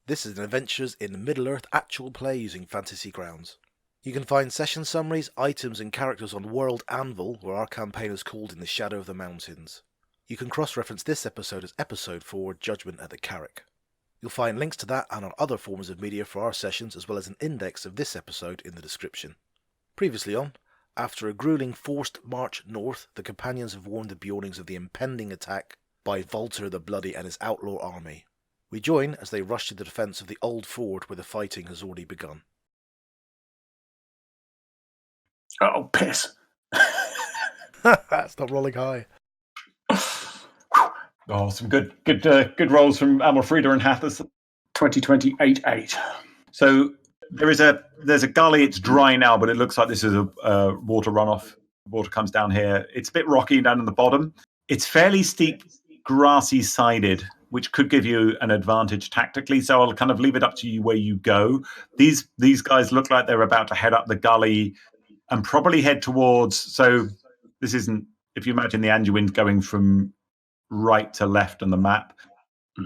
This is an Adventures in Middle-earth actual play using Fantasy Grounds. You can find session summaries, items and characters on World Anvil, where our campaign is called In the Shadow of the Mountains. You can cross-reference this episode as Episode 4, Judgment at the Carrick. You'll find links to that and on other forms of media for our sessions, as well as an index of this episode in the description. Previously on, after a gruelling forced march north, the companions have warned the Beornings of the impending attack by Valter the Bloody and his outlaw army. We join as they rush to the defence of the old fort where the fighting has already begun. Oh, piss. Stop rolling high. Oh, some good rolls from Amalfrida and Hathis. 2028-8. So there's a gully. It's dry now, but it looks like this is a water runoff. Water comes down here. It's a bit rocky down in the bottom. It's fairly steep, grassy sided, which could give you an advantage tactically. So I'll kind of leave it up to you where you go. These guys look like they're about to head up the gully and probably head towards. So this isn't, if you imagine the Anduins going from right to left on the map,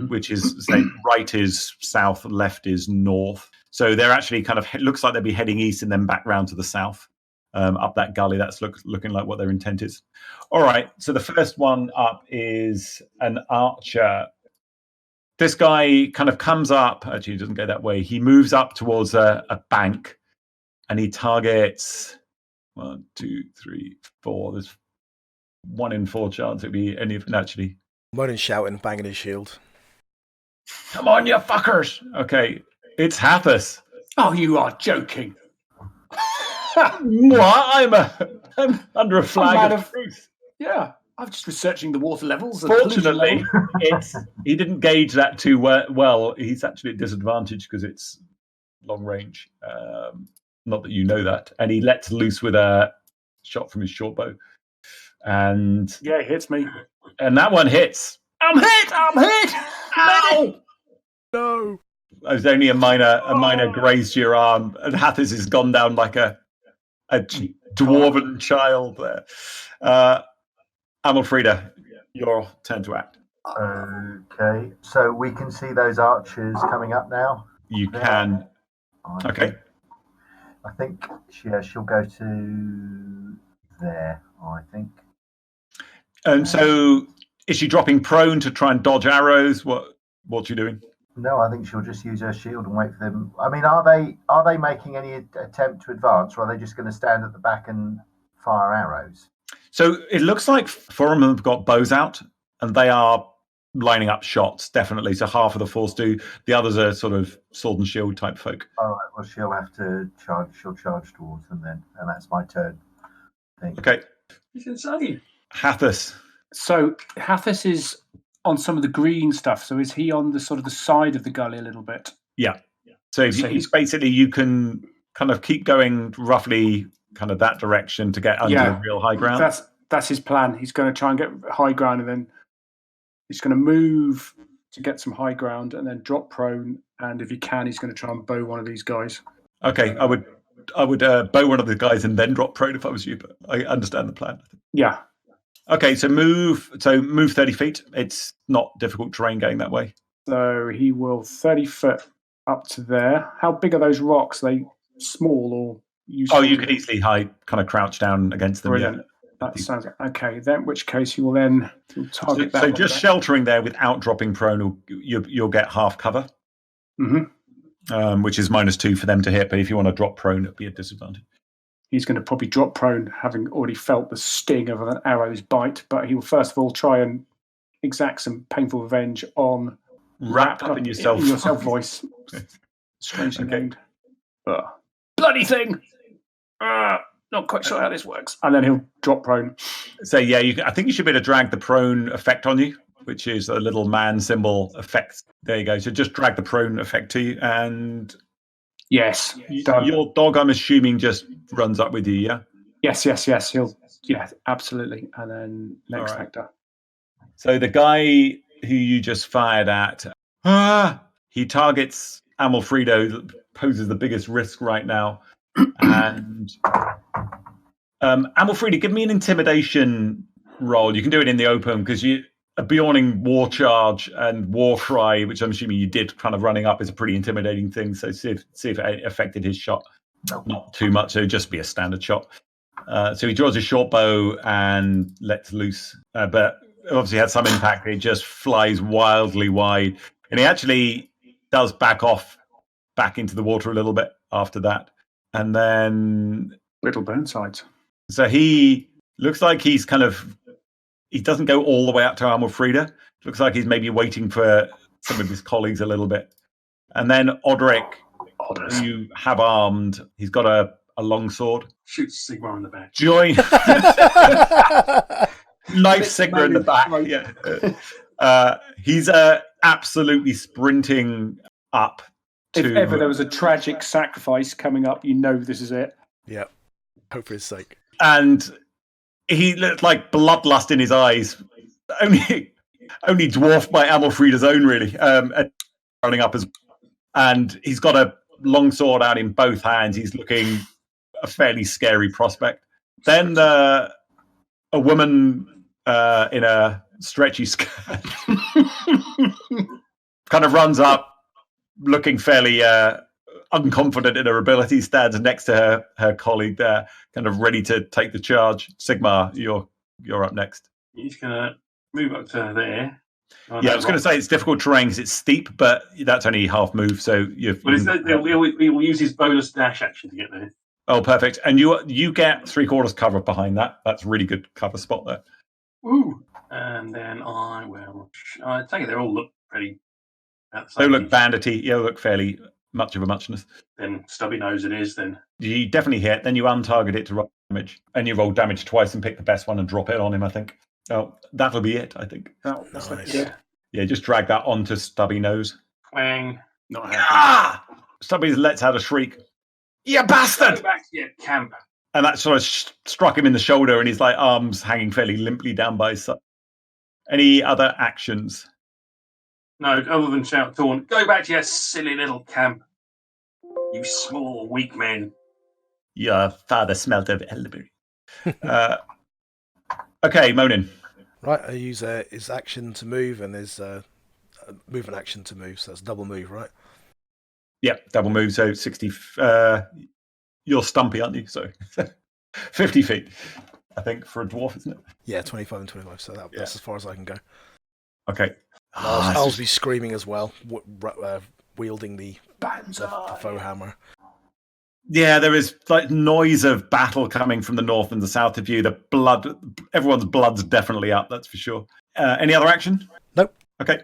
which is, say, right is south, left is north. So they're actually kind of, it looks like they'll be heading east and then back round to the south, up that gully. That's looking like what their intent is. All right, so the first one up is an archer. This guy kind of comes up, actually he doesn't go that way. He moves up towards a bank and he targets 1, 2, 3, 4. There's 1 in 4 chance it'd be any of them, actually. Moaning, shouting, banging his shield. Come on, you fuckers! Okay, it's Hathis. Oh, you are joking. What? I'm under a flag of truth. Yeah, I'm just researching the water levels. Fortunately, he didn't gauge that too well. He's actually at disadvantage because it's long range. Not that you know that. And he lets loose with a shot from his short bow. And yeah, it hits me. And that one hits. I'm hit! Ow! No! There's only a minor graze to your arm, and Hathis has gone down like a dwarven child there. Amalfrida, your turn to act. Okay, so we can see those archers coming up now. You can. Okay. I think she'll go to there, I think. And so is she dropping prone to try and dodge arrows? What's she doing? No, I think she'll just use her shield and wait for them. I mean, are they making any attempt to advance, or are they just going to stand at the back and fire arrows? So it looks like 4 of them have got bows out, and they are lining up shots, definitely. So half of the force do. The others are sort of sword and shield type folk. All right, well, she'll have to charge. She'll charge towards them then, and that's my turn, I think. Okay. Hathis. So Hathis is on some of the green stuff. So is he on the sort of the side of the gully a little bit? Yeah. So he's basically, you can kind of keep going roughly kind of that direction to get under the real high ground. That's his plan. He's going to try and get high ground, and then he's going to move to get some high ground, and then drop prone. And if he can, he's going to try and bow one of these guys. Okay, I would bow one of the guys and then drop prone if I was you, but I understand the plan. Yeah. Okay, so move 30 feet. It's not difficult terrain going that way. So he will 30 foot up to there. How big are those rocks? Are they small or useful? Oh, you can easily hide, kind of crouch down against them. Brilliant. Yeah. That sounds okay. Then, in which case you will then target that. So just sheltering there without dropping prone, you'll get half cover. Mm-hmm. Which is -2 for them to hit. But if you want to drop prone, it'll be a disadvantage. He's going to probably drop prone, having already felt the sting of an arrow's bite. But he will first of all try and exact some painful revenge on wrapped up in yourself. In yourself voice. Strangely named. Bloody thing! Not quite sure how this works. And then he'll drop prone. So yeah, I think you should be able to drag the prone effect on you, which is a little man symbol effect. There you go. So just drag the prone effect to you, and yes, your dog, I'm assuming, just runs up with you. Yeah. Yes. He'll. Yeah, absolutely. And then next factor. So the guy who you just fired at, he targets Amalfrida, that poses the biggest risk right now. And Amalfrida, give me an intimidation roll. You can do it in the open because a Beorning war charge and war cry, which I'm assuming you did kind of running up, is a pretty intimidating thing. So see if it affected his shot. No. Not too much. It would just be a standard shot. So he draws his short bow and lets loose. But obviously had some impact. It just flies wildly wide. And he actually does back into the water a little bit after that. And then... Little Burnsides. So he looks like he doesn't go all the way up to Amalfrida. Looks like he's maybe waiting for some of his colleagues a little bit. And then Odric, who you have armed, he's got a long sword. Shoots Sigmar in the back. Join. Knife Sigmar in the back. Yeah. He's absolutely sprinting up. If ever there was a tragic sacrifice coming up, you know this is it. Yeah. Hope for his sake. And he looked like bloodlust in his eyes. Only dwarfed by Amalfrida's own, really. Running up and he's got a long sword out in both hands. He's looking a fairly scary prospect. Then a woman in a stretchy skirt kind of runs up, looking fairly unconfident in her ability, stands next to her colleague there, kind of ready to take the charge. Sigmar, you're up next. He's going to move up to there. I was going to say it's difficult terrain because it's steep, but that's only half move. So he'll use his bonus dash action to get there. Oh, perfect! And you get 3/4 cover behind that. That's a really good cover spot there. Ooh! And then I take it they all look pretty. They look bandity. Yeah, they look fairly much of a muchness. Then stubby nose it is. Then you definitely hit. Then you untarget it to roll damage, and you roll damage twice and pick the best one and drop it on him. I think. Oh, that'll be it. I think. Nice. Yeah, just drag that onto Stubby Nose. Twang. Not happy. Stubby lets out a shriek. You bastard! Go back to your camp. And that sort of struck him in the shoulder, and his arms hanging fairly limply down by his side. Any other actions? No, other than shout taunt. Go back to your silly little camp. You small, weak men. Your father smelt of elderberry. Okay, Monin. Right, I use his action to move and his movement action to move, so that's double move, right? Yep, double move, so 60... you're stumpy, aren't you? So 50 feet, I think, for a dwarf, isn't it? Yeah, 25 and 25, so that's as far as I can go. Okay. I'll be screaming as well, wielding the foe hammer. Yeah, there is noise of battle coming from the north and the south of you. The blood, everyone's blood's definitely up, that's for sure. Any other action? Nope. Okay.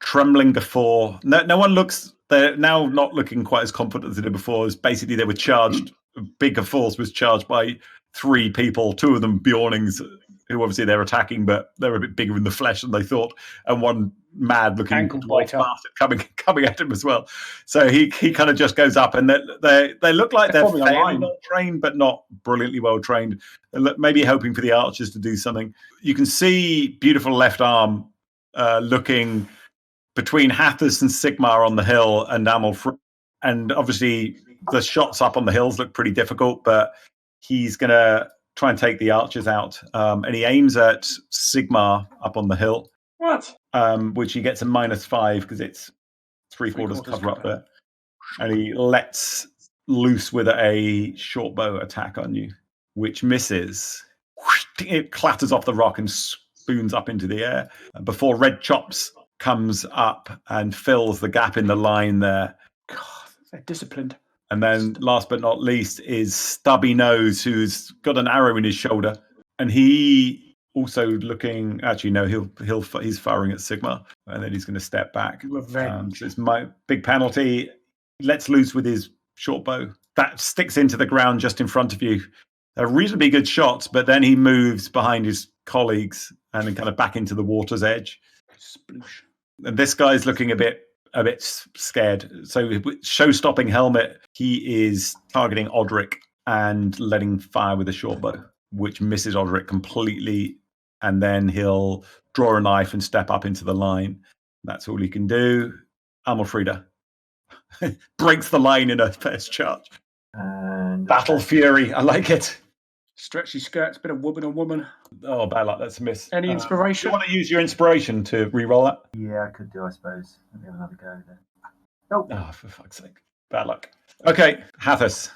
Trembling before. No one looks. They're now not looking quite as confident as they did before. It's basically, they were charged. A bigger force was charged by 3 people. 2 of them Beornings, who obviously they're attacking, but they're a bit bigger in the flesh than they thought, and one mad-looking dwarf bastard coming at him as well. So he kind of just goes up, and they look like they're fairly well trained, but not brilliantly well trained. Maybe hoping for the archers to do something. You can see beautiful left arm looking between Hathis and Sigmar on the hill and Amalfrida, and obviously the shots up on the hills look pretty difficult, but he's going to try and take the archers out, and he aims at Sigmar up on the hill. What? Which he gets a -5 because it's 3/4 cover up there, and he lets loose with a short bow attack on you, which misses. It clatters off the rock and spoons up into the air before Red Chops comes up and fills the gap in the line there. God, they're disciplined. And then, last but not least, is Stubby Nose, who's got an arrow in his shoulder, and he also looking. Actually, no, he's firing at Sigmar, and then he's going to step back. So it's my big penalty. He lets loose with his short bow that sticks into the ground just in front of you. A reasonably good shot, but then he moves behind his colleagues and then kind of back into the water's edge. Sploosh. And this guy's looking a bit scared. So show-stopping helmet, he is targeting Odric and letting fire with a short bow, which misses Odric completely. And then he'll draw a knife and step up into the line. That's all he can do. Amalfrida breaks the line in a first charge. And Battle Fury, I like it. Stretchy skirts, bit of woman on woman. Oh, bad luck. That's a miss. Any Do inspiration? you want to use your inspiration to re-roll that? Yeah, I could do, I suppose. Let me have another go then. Nope. Oh, for fuck's sake. Bad luck. Okay, Hathis.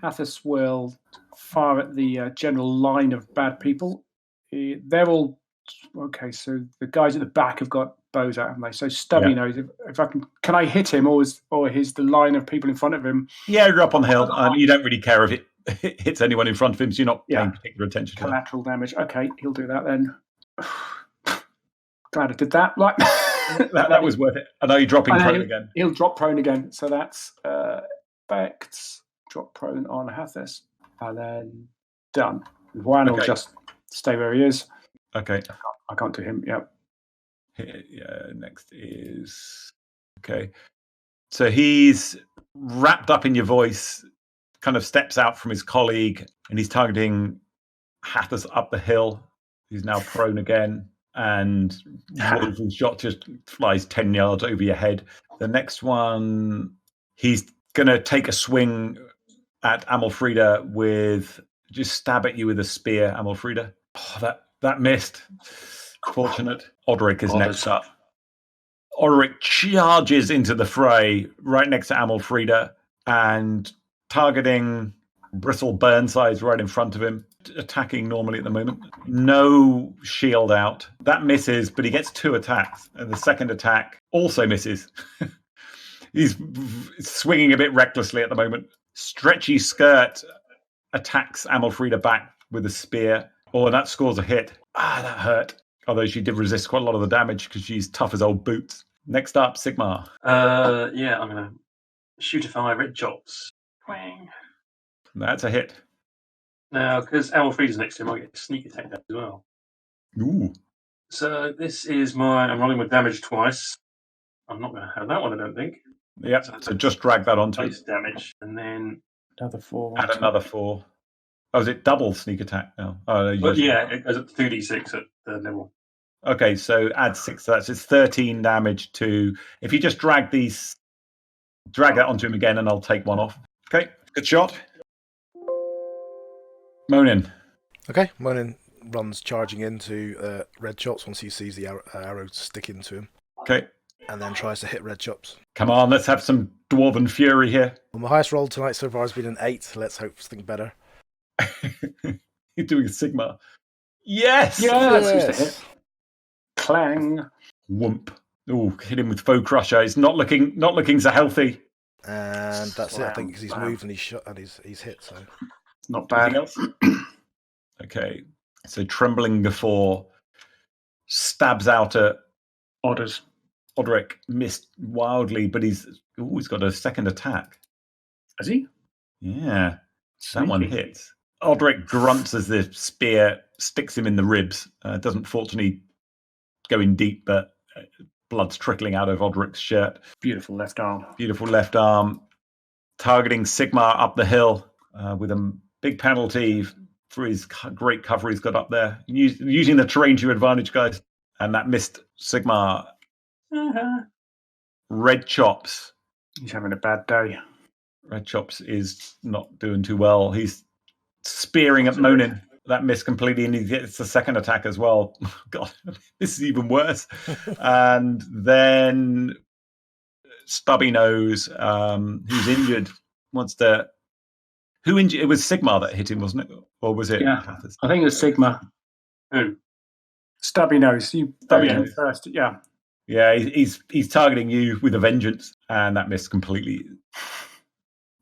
Hathis will fire at the general line of bad people. They're all okay. So the guys at the back have got bows out, haven't they? So Stubby Yeah. knows if I can I hit him, or is the line of people in front of him Yeah, you're up on the hill. You don't really care if it hits anyone in front of him, so you're not paying particular attention to that. collateral damage? Okay, he'll do that then. Glad I did that. Right. That was worth it. I know you're dropping And then prone again. He'll drop prone again. So that's effects. Drop prone on Hathis. And then done. Juan will just stay where he is. Okay. I can't do him. Yep. Yeah, next is... Okay. So he's wrapped up in your voice, kind of steps out from his colleague, and he's targeting Hathis up the hill. He's now prone again, and one shot just flies 10 yards over your head. The next one, he's going to take a swing at Amalfrida with... Just stab at you with a spear, Amalfrida. Oh, that missed. Fortunate. Odric is next up. Odric charges into the fray right next to Amalfrida and targeting Bristle Burnsides right in front of him, attacking normally at the moment. No shield out. That misses, but he gets 2 attacks. And the second attack also misses. He's swinging a bit recklessly at the moment. Stretchy Skirt attacks Amalfrida back with a spear. Oh, and that scores a hit. Ah, that hurt. Although she did resist quite a lot of the damage because she's tough as old boots. Next up, Sigmar. Yeah, I'm going to shoot a 5 red chops. Wang. That's a hit. Now, because Amalfrida's next to him, I get a sneak attack as well. Ooh. So this is I'm rolling with damage twice. I'm not going to have that one, I don't think. Yep, so just drag that onto it. Base damage, and then... Another 4. Add another 4. Oh, is it double sneak attack now? Oh, no, But yeah, it goes up to 2d6 at the level. Okay, so add 6 to that. So it's 13 damage to... If you just drag that onto him again, and I'll take 1 off. Okay, good shot. Monin. Okay, Monin runs charging into Red Chops once he sees the arrow stick into him. Okay. And then tries to hit Red Chops. Come on, let's have some Dwarven fury here. Well, my highest roll tonight so far has been an 8. Let's hope for something better. You're doing a Sigma. Yes! Yeah, that's just a hit. Clang. Whoomp. Oh, hit him with Foe Crusher. He's not looking so healthy. And that's it, I think, because he's moved and he's shot and he's hit, so... Not bad. Anything else? Okay, so Trembling Gaffer stabs out at Odders. Odric. Missed wildly, but he's got a second attack. Has he? Yeah, that one hits. Odric grunts as the spear sticks him in the ribs. Doesn't fortunately go in deep, but blood's trickling out of Odric's shirt. Beautiful left arm. Beautiful left arm. Targeting Sigmar up the hill with a big penalty for his great cover he's got up there. Using the terrain to your advantage, guys. And that missed Sigmar. Red Chops. He's having a bad day. Red Chops is not doing too well. He's spearing at Monin. That missed completely, and he gets the second attack as well. God, this is even worse. And then Stubby Nose, who's injured, wants to... Who injured? It was Sigmar that hit him, wasn't it? Or was it? Yeah, I think it was Sigma. Who? Stubby Nose. You Stubby him Nose. first. Yeah. Yeah, he's targeting you with a vengeance, and that missed completely.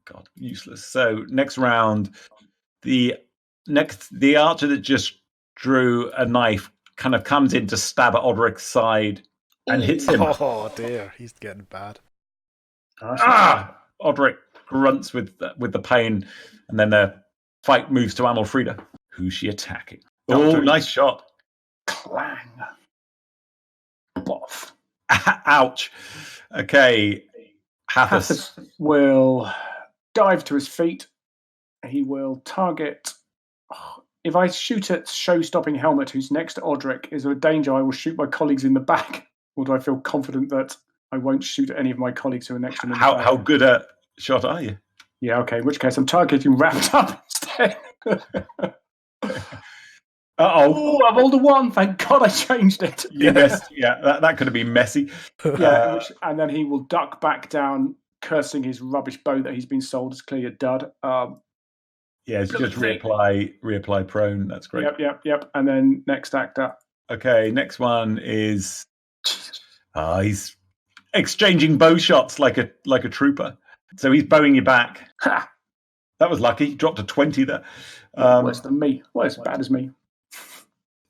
God, useless. So next round, the archer that just drew a knife kind of comes in to stab at Odric's side and hits him. Oh dear, he's getting bad. Odric grunts with the pain, and then the fight moves to Amalfrida. Who's she attacking? Oh, nice shot. Clang. Boff. Ouch. Okay. Hathis will dive to his feet. He will target... If I shoot at Show-Stopping Helmet, who's next to Odric, is there a danger I will shoot my colleagues in the back? Or do I feel confident that I won't shoot at any of my colleagues who are next to me? How good a shot are you? Yeah, okay. In which case, I'm targeting Wrapped Up instead. Uh-oh. Oh, I've rolled a 1. Thank God I changed it. You missed. Yeah, that could have been messy. Yeah, and then he will duck back down, cursing his rubbish bow that he's been sold as clearly a dud. Yeah, so just reapply prone. That's great. Yep. And then next actor. Okay, next one is he's exchanging bow shots like a trooper. So he's bowing you back. Ha! That was lucky. Dropped a 20 there. Worse than me. Well, as bad as me.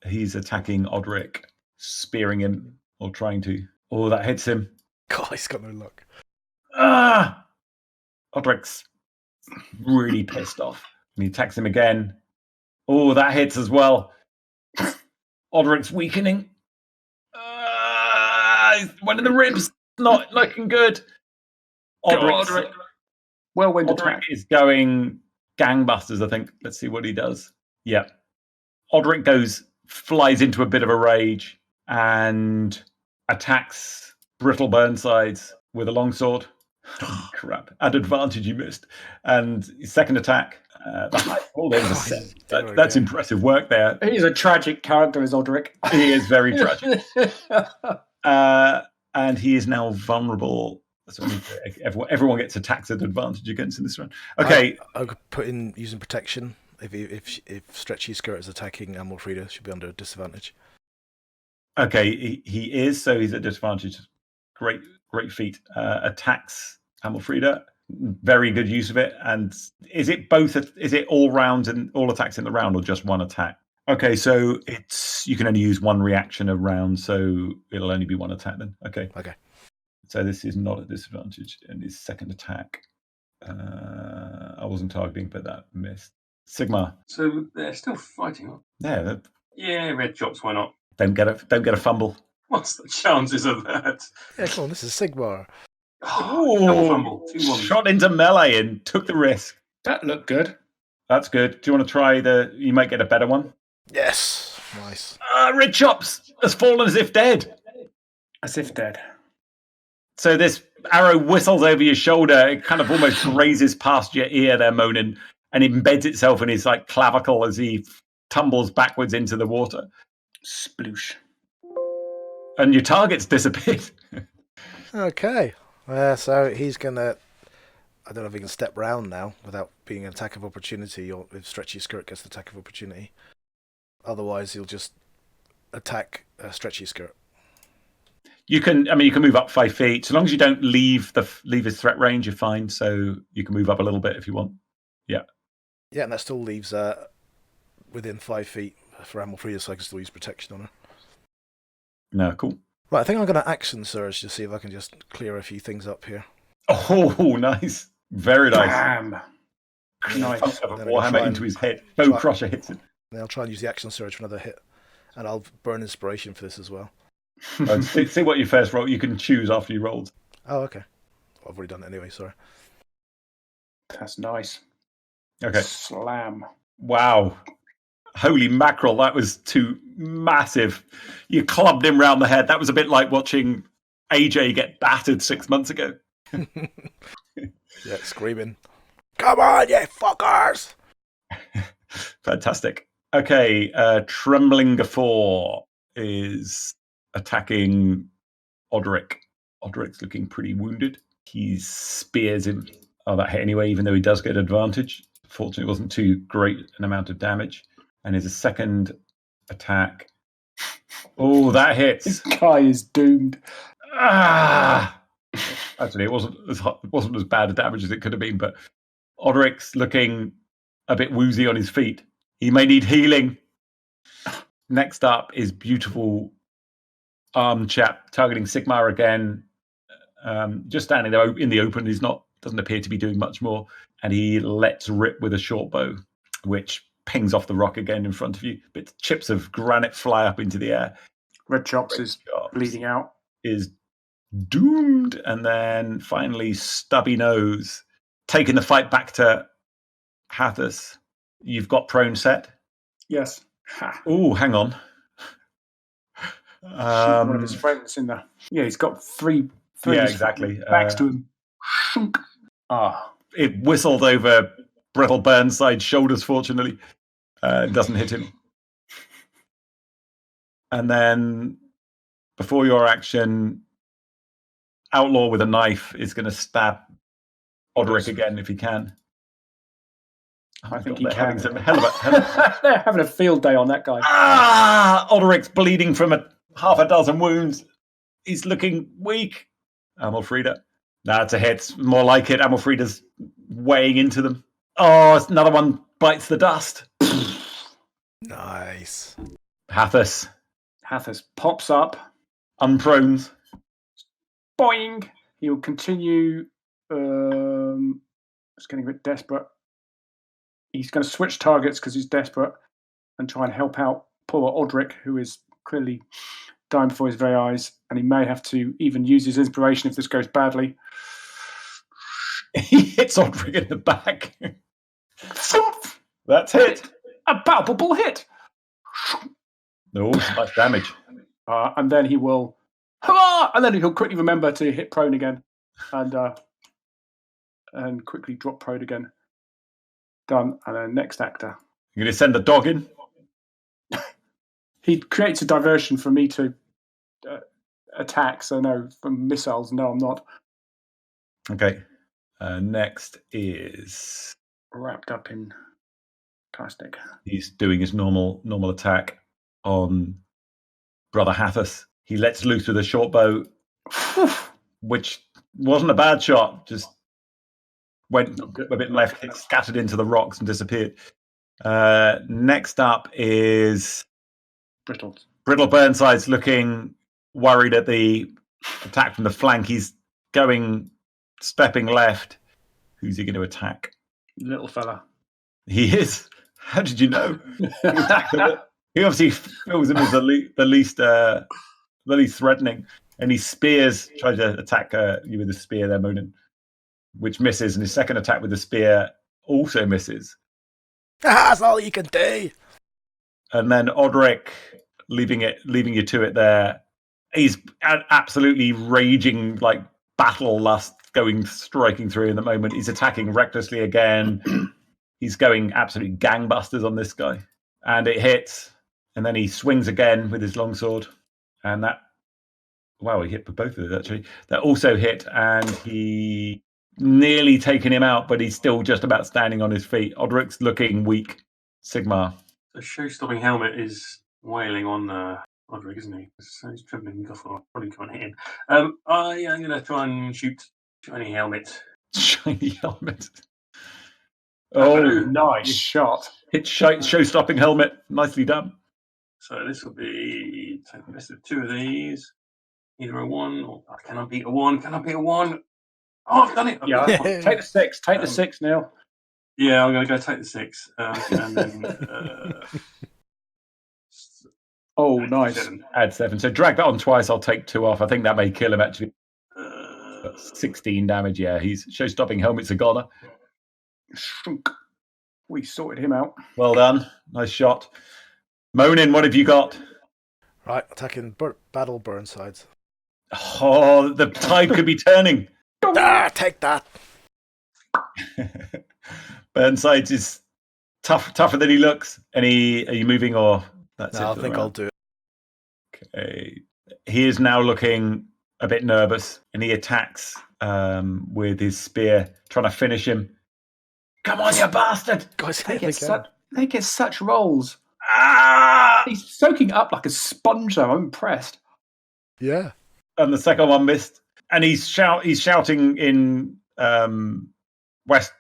He's attacking Odric, spearing him or trying to. Oh, that hits him. God, he's got no luck. Odric's really pissed off. And he attacks him again. Oh, that hits as well. Odric's weakening. One of the ribs not looking good. Odric Whirlwind attack. is going gangbusters, I think. Let's see what he does. Yeah. Odric flies into a bit of a rage and attacks Brittle Burnsides with a longsword. Oh, crap. At advantage, you missed. And his second attack. There's a set. That's impressive work there. He's a tragic character, is Odric. He is very tragic. And he is now vulnerable. So everyone gets attacks at advantage against in this run. Okay. I could put in using protection. If Stretchy Skirt is attacking Amalfrida, should be under disadvantage. Okay, he is, so he's at disadvantage. Great feat. Attacks Amalfrida. Very good use of it. And is it all rounds and all attacks in the round, or just one attack? Okay, so you can only use one reaction a round, so it'll only be one attack then. Okay. So this is not at disadvantage, and his second attack. I wasn't targeting, but that missed. Sigmar. So they're still fighting. Yeah, red chops. Why not? Don't get a fumble. What's the chances of that? Yeah, come on, this is Sigmar. Double fumble. 2-1. Shot into melee and took the risk. That looked good. That's good. Do you want to try you might get a better one? Yes. Nice. Red Chops has fallen as if dead. As if dead. So this arrow whistles over your shoulder. It kind of almost grazes past your ear there, Monin, and embeds itself in his clavicle as he tumbles backwards into the water. Sploosh. And your target's disappeared. Okay. So he's going to... I don't know if he can step round now without being an attack of opportunity, or if Stretchy Skirt gets the attack of opportunity. Otherwise, he'll just attack Stretchy Skirt. You can move up 5 feet. So long as you don't leave his threat range, you're fine. So you can move up a little bit if you want. Yeah. Yeah, and that still leaves within 5 feet for Amalfrida, so I can still use protection on her. No, cool. Right, I think I'm going to action surge to see if I can just clear a few things up here. Oh, nice. Very nice. Bam. Nice. Warhammer into his head. Bow Crusher hits it. Then I'll try and use the action surge for another hit. And I'll burn inspiration for this as well. See what your first roll. You can choose after you rolled. Oh, okay. Well, I've already done it anyway, sorry. That's nice. Okay. Slam. Wow. Holy mackerel, that was too massive. You clubbed him round the head. That was a bit like watching AJ get battered 6 months ago. Yeah, screaming. Come on, you fuckers! Fantastic. Okay, Trembling Gaffer is attacking Odric. Odric's looking pretty wounded. He spears him. Oh, that hit anyway, even though he does get advantage. Fortunately, it wasn't too great an amount of damage. And his second attack. Oh, that hits. This guy is doomed. Actually, it wasn't as bad a damage as it could have been, but Odric's looking a bit woozy on his feet. He may need healing. Next up is beautiful arm chap targeting Sigmar again. Just standing there in the open. Doesn't appear to be doing much more. And he lets rip with a short bow, which pings off the rock again in front of you. But chips of granite fly up into the air. Red Chops is bleeding out. Is doomed. And then finally, Stubby Nose taking the fight back to Hathus. You've got prone set. Yes. Oh, hang on. One of his friends in there. Yeah, he's got three. Yeah, exactly. Backs to him. Shunk. It whistled over brittle Burnside shoulders, fortunately. Doesn't hit him. And then, before your action, Outlaw with a knife is going to stab Odric again if he can. I think they're he having can. some hell of a They're having a field day on that guy. Odric's bleeding from half a dozen wounds. He's looking weak. Amalfrida. That's a hit. More like it. Amalfrida's weighing into them. Oh, another one bites the dust. Nice. Hathis. Hathis pops up. Unprones. Boing! He will continue. It's getting a bit desperate. He's going to switch targets because he's desperate and try and help out poor Odric, who is clearly dying before his very eyes. And he may have to even use his inspiration if this goes badly. He hits Odric in the back. That's hit. A palpable hit. No, much damage. And then he will. Hurrah! And then he'll quickly remember to hit prone again, and quickly drop prone again. Done. And then next actor. You're going to send the dog in? He creates a diversion for me to attack. So no, from missiles. No, I'm not. Okay. Next is Wrapped up in plastic. he's doing his normal attack on Brother Hathis. He lets loose with a short bow, which wasn't a bad shot. Just went a bit left, it scattered into the rocks and disappeared. Next up is Brittle Burnside's looking worried at the attack from the flank. He's stepping left. Who's he going to attack? Little fella. He is. How did you know? He obviously feels him as the least threatening, and he tries to attack you with a spear there, Monin, which misses, and his second attack with the spear also misses. That's all you can do. And then Odric, leaving you to it there. He's absolutely raging, like battle lust striking through in the moment. He's attacking recklessly again. He's going absolute gangbusters on this guy. And it hits. And then he swings again with his longsword. And he hit for both of those actually. That also hit, and he nearly taken him out, but he's still just about standing on his feet. Odric's looking weak. Sigmar. The show-stopping helmet is wailing on Odric, isn't he? So he's trembling off. Probably can't hit him. I'm going to try and shoot shiny helmet. Shiny helmet. Oh, nice shot. Hit show-stopping helmet. Nicely done. So this will be take the best of two of these. Either a 1 or can I beat a 1? Can I beat a 1? Oh, I've done it. Yeah, take the 6. Take the 6, Neil. Yeah, I'm going to go take the 6. And then. Oh, nice. 7. Add 7. So drag that on twice. I'll take 2 off. I think that may kill him actually. 16 damage. Yeah, he's show-stopping helmet's a goner. Shunk. We sorted him out. Well done. Nice shot. Monin, what have you got? Right, attacking Battle Burnsides. Oh, the tide could be turning. Take that. Burnsides is tougher than he looks. Are you moving or that's it? I think I'll do it. Okay. He is now looking a bit nervous, and he attacks with his spear, trying to finish him. Come on, you bastard! Guys, they get such rolls. Ah! He's soaking up like a sponge, though. I'm impressed. Yeah. And the second one missed. And he's shouting in West.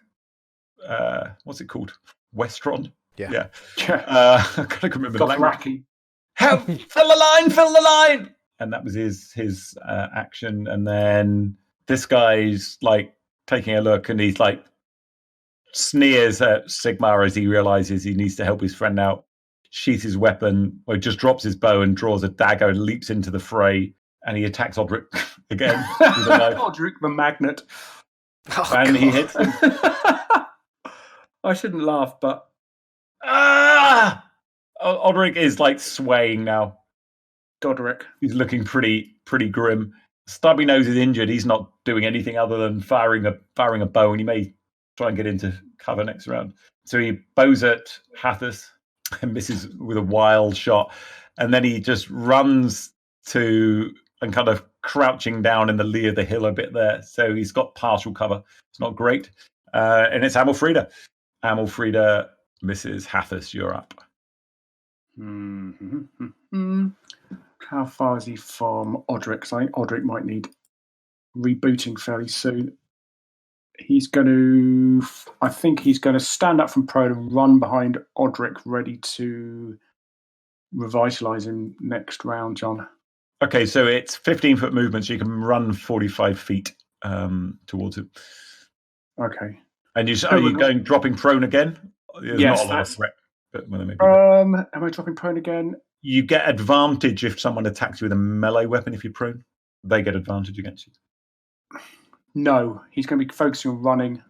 What's it called? Westron. Yeah. I can't remember the language. Help! Fill the line! And that was his action. And then this guy's like taking a look, and he's like sneers at Sigmar as he realizes he needs to help his friend out. Sheaths his weapon, or just drops his bow and draws a dagger and leaps into the fray. And he attacks Odric again. With a knife. Odric the magnet. And he hits him. I shouldn't laugh, but Odric is like swaying now. Godric. He's looking pretty grim. Stubby Nose is injured. He's not doing anything other than firing a bow, and he may try and get into cover next round. So he bows at Hathis and misses with a wild shot. And then he just runs to and kind of crouching down in the lee of the hill a bit there. So he's got partial cover. It's not great. And it's Amalfrida. Amalfrida misses Hathis. You're up. How far is he from Odric? 'Cause I think Odric might need rebooting fairly soon. I think he's going to stand up from prone and run behind Odric, ready to revitalise him next round, John. Okay, so it's 15-foot movement, so you can run 45 feet towards him. Okay. And are you going dropping prone again? There's Yes, not a lot of threat. But maybe am I dropping prone again? you get advantage if someone attacks you with a melee weapon. If you're prone, they get advantage against you. No, he's going to be focusing on running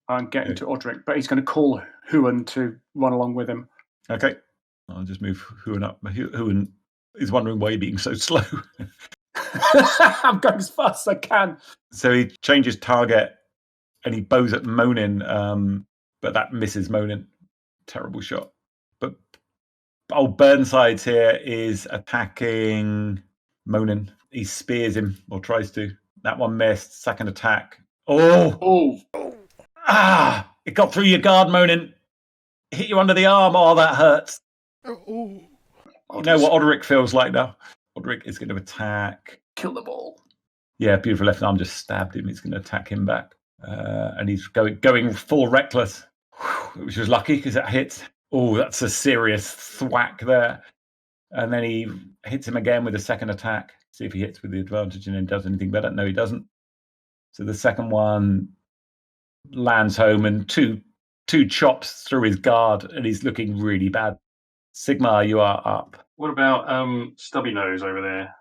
and getting to Odric, but he's going to call Huan to run along with him. Okay, I'll just move Huan up. Huan is wondering why you're being so slow. I'm going as fast as I can. So he changes target and he bows at Monin, but that misses Monin. Terrible shot. But old Burnsides here is attacking Monin. He spears him, or tries to. That one missed. Second attack. Oh! It got through your guard, Monin. Hit you under the arm. Oh, that hurts. You know what Odric feels like now. Odric is going to attack. Kill them all. Yeah, beautiful left arm just stabbed him. He's going to attack him back. And he's going full reckless, which was lucky because that hits. Oh, that's a serious thwack there. And then he hits him again with a second attack. See if he hits with the advantage and then does anything better. No, he doesn't. So the second one lands home and two chops through his guard, and he's looking really bad. Sigmar, you are up. What about Stubby Nose over there?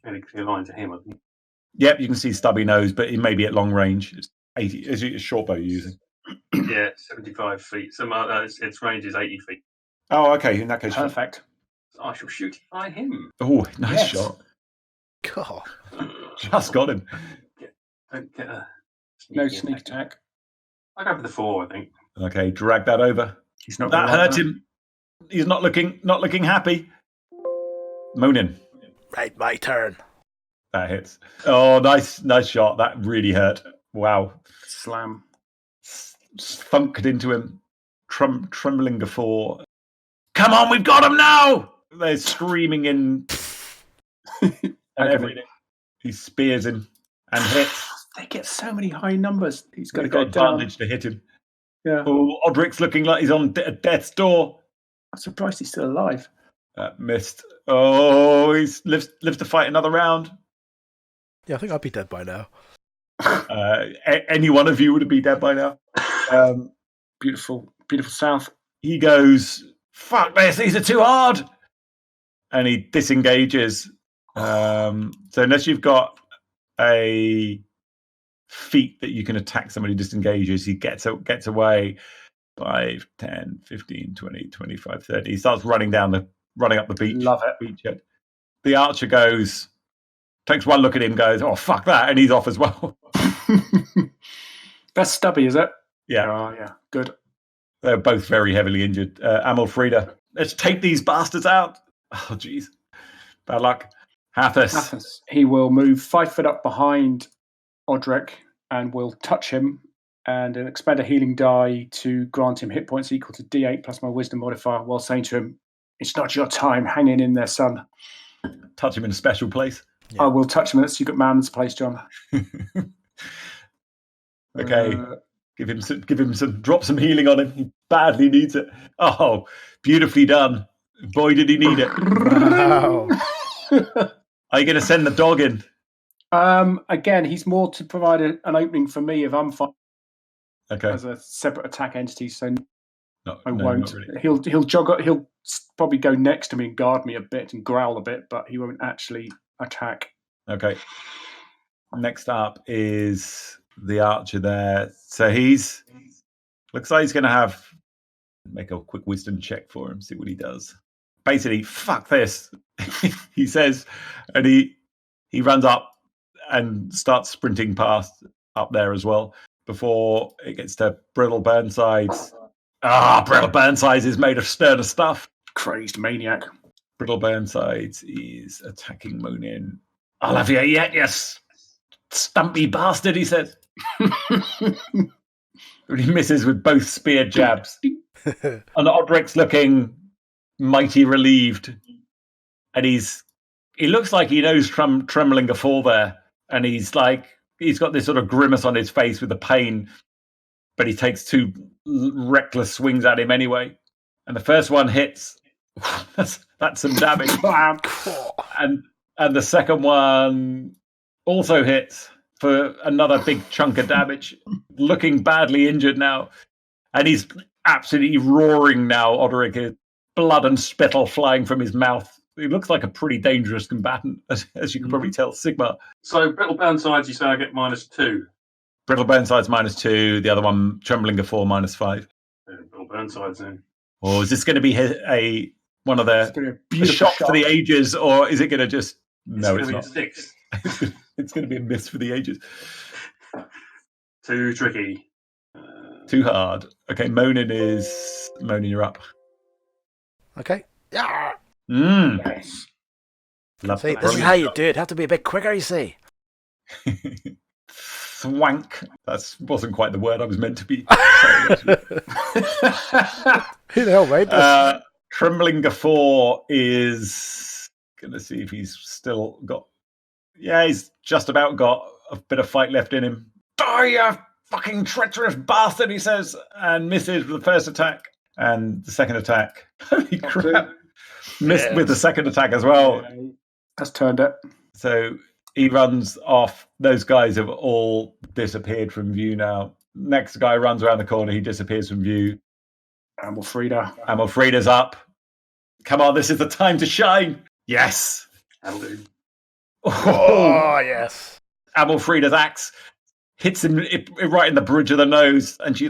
Fairly clear line to him, I think. Yep, you can see Stubby Nose, but he may be at long range. It's 80. Is it a short bow you're using? Yeah, 75 feet. So its range is 80 feet. Oh, okay. In that case, Perfect. I shall shoot by him. Oh, nice shot. God. Just got him. Don't get a No sneak attack. I'll go for the 4, I think. Okay, drag that over. He's not. That hurt him. He's not looking happy. Monin. Right, my turn. That hits. Oh, nice shot. That really hurt. Wow. Slam. Funked into him. Trembling before. Come on, we've got him now! They're screaming in. And everything. He spears him and hits. They get so many high numbers. He's got to got go down. advantage to hit him. Yeah. Oh, Odric's looking like he's on death's door. I'm surprised he's still alive. Missed. Oh, he lives to fight another round. Yeah, I think I'd be dead by now. Any one of you would be dead by now. Beautiful south. He goes, fuck this, these are too hard. And he disengages. So unless you've got a feat that you can attack somebody who disengages, he gets away. 5, 10, 15, 20, 25, 30. He starts running up the beach. Love it. Beachhead. The archer goes, takes one look at him, goes, oh, fuck that, and he's off as well. That's Stubby, is it? Yeah. Oh, yeah. Good. They're both very heavily injured. Amalfrida, let's take these bastards out. Oh, jeez. Bad luck. Hathis. He will move 5 foot up behind Odric and will touch him and expend a healing die to grant him hit points equal to D8 plus my wisdom modifier while saying to him, it's not your time. Hang in there, son. Touch him in a special place. Yeah. I will touch him in a secret man's place, John. Okay. Give him some, drop some healing on him. He badly needs it. Oh, beautifully done. Boy, did he need it. Wow. Are you going to send the dog in? Again, he's more to provide an opening for me if I'm fine. Okay. As a separate attack entity, so I no, won't. Not really. He'll jog. He'll probably go next to me and guard me a bit and growl a bit, but he won't actually attack. Okay. Next up is the archer there. So looks like he's going to make a quick wisdom check for him, see what he does. Basically, fuck this, he says, and he runs up and starts sprinting past up there as well. before it gets to Brittle Burnsides. Brittle Burnsides is made of sterner stuff. Crazed maniac. Brittle Burnsides is attacking Moonin. I'll have you yet, yes. Stumpy bastard, he says. He misses with both spear jabs. And Odric's looking mighty relieved. And he looks like he knows trembling a fall there. And he's got this sort of grimace on his face with the pain. But he takes 2 reckless swings at him anyway. And the first one hits. That's some damage. and the second one also hits for another big chunk of damage. Looking badly injured now. And he's absolutely roaring now, Odric. Blood and spittle flying from his mouth. He looks like a pretty dangerous combatant, as you can probably tell. Sigma. So, Brittle Burnsides, you say I get -2. Brittle Burnsides -2. The other one, Trembling Gaffer, -5. Brittle Burnsides then. Or is this going to be one of the shock for the ages, or is it going to just... No, it's not. 6. It's going to be a miss for the ages. Too tricky. Too hard. Okay, Monin, you're up. Okay. Yeah. Yes. Love See, that. this is how you do it. Have to be a bit quicker, you see. Thwank. That wasn't quite the word I was meant to be. Who the hell made this? Trembling Gaffer is going to see if he's still got... Yeah, he's just about got a bit of fight left in him. Die, you fucking treacherous bastard, he says, and misses with the first attack. And the second attack. Holy crap. Missed with the second attack as well. That's turned it. So he runs off. Those guys have all disappeared from view now. Next guy runs around the corner. He disappears from view. Amalfrida's up. Come on, this is the time to shine. Yes. That'll do. Oh, yes. Amalfrida's axe hits him right in the bridge of the nose, and she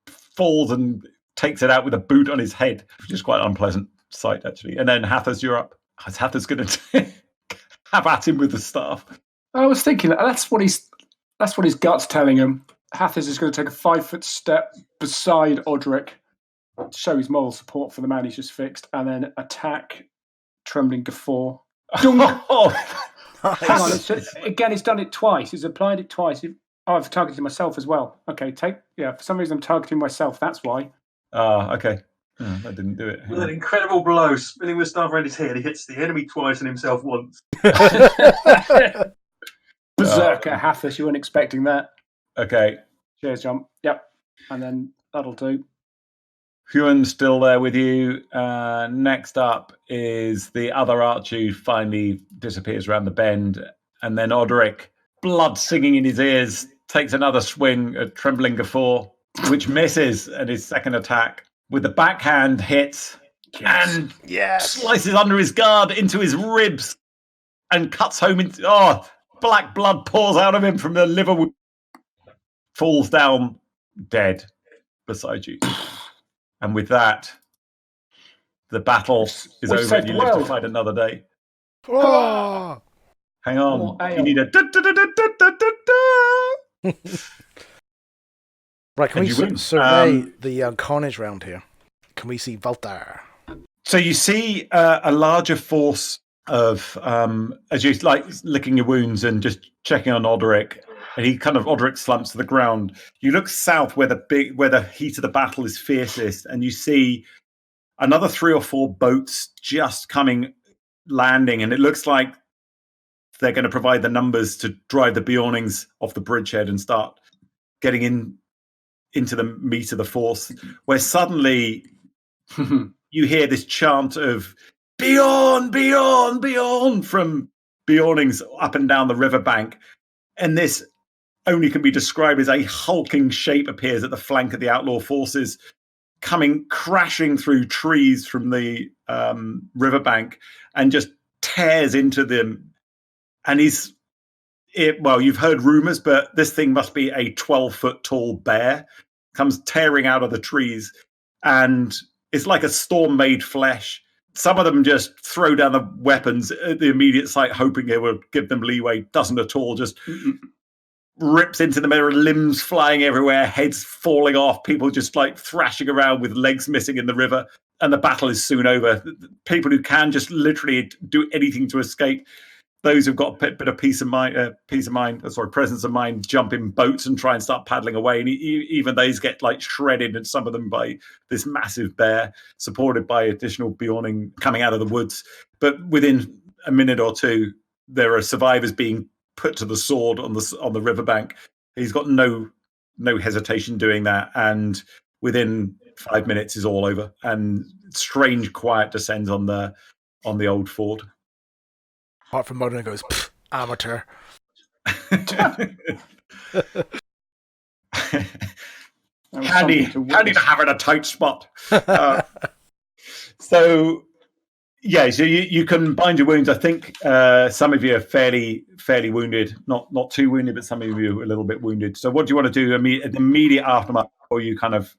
falls and takes it out with a boot on his head, which is quite an unpleasant sight, actually. And then Hathas, you're up. Hathas going to have at him with the staff. I was thinking that's what his gut's telling him. Hathas is going to take a 5-foot step beside Odric to show his moral support for the man he's just fixed, and then attack Trembling Gaffer. Hang on, again, he's done it twice. He's applied it twice. I've targeted myself as well. Okay, for some reason I'm targeting myself. That's why. Okay. Oh, that didn't do it. With an incredible blow, spinning the staff around his head, he hits the enemy twice and himself once. Berserker Hathas, you weren't expecting that. Okay. Cheers, jump. Yep. And then that'll do. Huon's still there with you. Next up is the other archer who finally disappears around the bend. And then Odric, blood singing in his ears, takes another swing at Trembling Gaffer, which misses, and his second attack with the backhand hits and slices under his guard into his ribs and cuts home into... black blood pours out of him from the liver wound. Falls down dead beside you. And with that, the battle is over and you live to fight another day. Oh. Hang on. You need a... Right, can we survey the carnage round here? Can we see Valter? So you see a larger force of, as you licking your wounds and just checking on Odric, and Odric slumps to the ground. You look south where the heat of the battle is fiercest, and you see another 3 or 4 boats just landing, and it looks like they're going to provide the numbers to drive the Beornings off the bridgehead and start getting into the meat of the force, where suddenly you hear this chant of Beorn, Beorn, Beorn from Beornings up and down the riverbank. And this only can be described as a hulking shape appears at the flank of the outlaw forces, coming crashing through trees from the riverbank and just tears into them. And you've heard rumors, but this thing must be a 12-foot tall bear. Comes tearing out of the trees, and it's like a storm-made flesh. Some of them just throw down the weapons at the immediate sight, hoping it will give them leeway. Doesn't at all. Just rips into the mirror, limbs flying everywhere, heads falling off, people just like thrashing around with legs missing in the river. And the battle is soon over. People who can just literally do anything to escape. Those who've got a bit of presence of mind, jump in boats and try and start paddling away. And even those get like shredded, and some of them by this massive bear, supported by additional Beorning coming out of the woods. But within a minute or two, there are survivors being put to the sword on the riverbank. He's got no hesitation doing that, and within 5 minutes is all over, and strange quiet descends on the old fort. Apart from Modern goes, amateur. Handy to have in a tight spot. So you can bind your wounds. I think some of you are fairly wounded, not too wounded, but some of you are a little bit wounded. So what do you want to do immediate aftermath, or you kind of,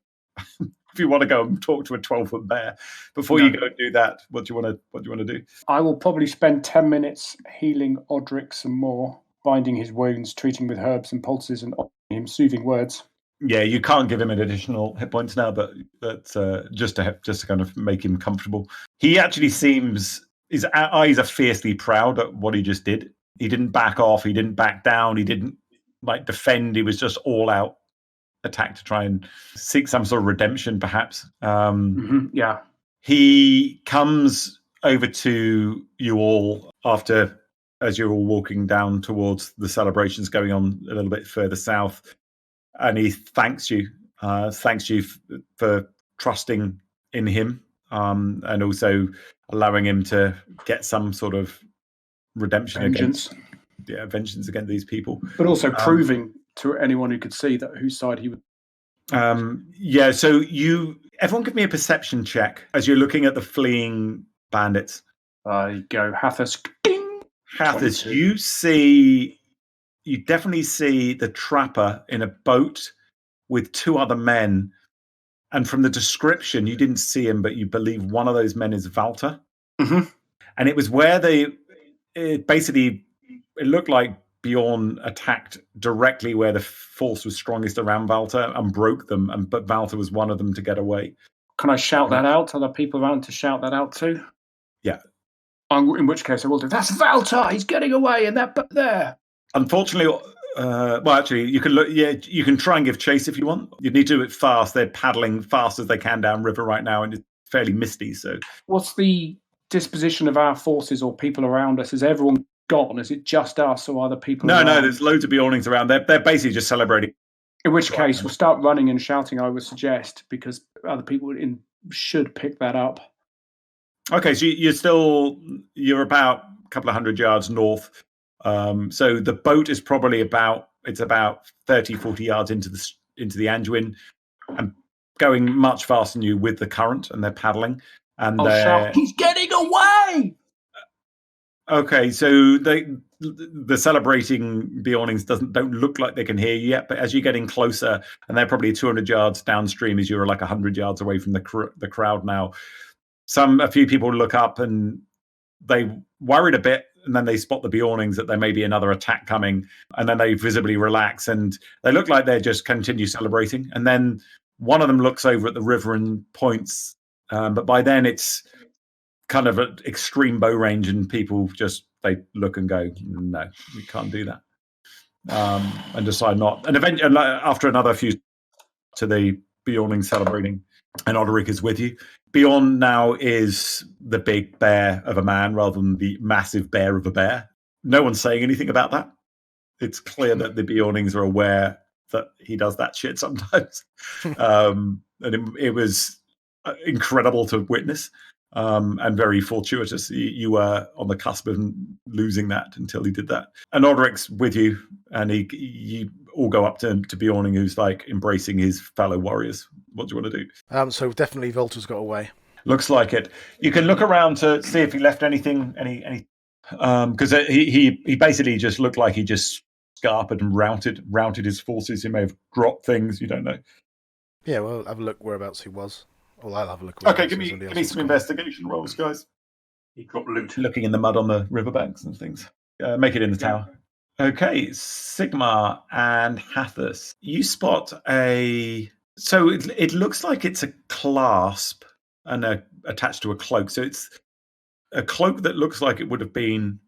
if you want to go and talk to a 12-foot bear before you go and do that, what do you want to do? I will probably spend 10 minutes healing Odric some more, binding his wounds, treating with herbs and pulses, and offering him soothing words. Yeah, you can't give him an additional hit points now, but just to kind of make him comfortable. He actually seems, his eyes are fiercely proud at what he just did. He didn't back off. He didn't back down. He didn't like defend. He was just all out attack to try and seek some sort of redemption, perhaps. Yeah. He comes over to you all as you're all walking down towards the celebrations going on a little bit further south. And he thanks you for trusting in him, and also allowing him to get some sort of redemption vengeance against these people. But also proving to anyone who could see that whose side he would. So everyone give me a perception check as you're looking at the fleeing bandits. I go Hathis. Hathis, you definitely see the trapper in a boat with two other men. And from the description, you didn't see him, but you believe one of those men is Valter. Mm-hmm. And it was where it looked like Beorn attacked directly where the force was strongest around Valter and broke them. But Valter was one of them to get away. Can I shout that out? Are there people around to shout that out to? Yeah. In which case I will do. That's Valter! He's getting away in that there. Unfortunately, actually, you can look. Yeah, you can try and give chase if you want. You need to do it fast. They're paddling fast as they can downriver right now, and it's fairly misty. So, what's the disposition of our forces or people around us? Is everyone gone? Is it just us, or are there people? No, there's loads of Beornings around. They're basically just celebrating. In which case, we'll start running and shouting. I would suggest, because other people should pick that up. Okay, so you're about a couple of 100 yards north. So the boat is probably about 30, 40 yards into the Anduin, and going much faster than you with the current, and they're paddling. And I'll shout, he's getting away! Okay, so the celebrating Beornings don't look like they can hear you yet, but as you're getting closer, and they're probably 200 yards downstream as you're like 100 yards away from the crowd now, a few people look up and they worried a bit, and then they spot the Beornings that there may be another attack coming, and then they visibly relax, and they look like they just continue celebrating. And then one of them looks over at the river and points, but by then it's kind of at extreme bow range, and people they look and go, no, we can't do that, and decide not. And eventually, after another few to the Beorning celebrating, and Odric is with you. Beorn now is the big bear of a man rather than the massive bear of a bear. No one's saying anything about that. It's clear that the Beornings are aware that he does that shit sometimes. And it was incredible to witness, and very fortuitous. You were on the cusp of losing that until he did that. And Odric's with you, and you all go up to Beorning, who's like embracing his fellow warriors. What do you want to do? So definitely Valter's got away. Looks like it. You can look around to see if he left anything, because he basically just looked like he just scarpered and routed his forces. He may have dropped things. You don't know. Yeah, well, have a look whereabouts he was. Well, I'll have a look. Okay, give me some investigation rolls, guys. He dropped loot. Looking in the mud on the riverbanks and things. Make it in the tower. Okay, Sigmar and Hathus. You spot so it looks like it's a clasp and attached to a cloak. So it's a cloak that looks like it would have been.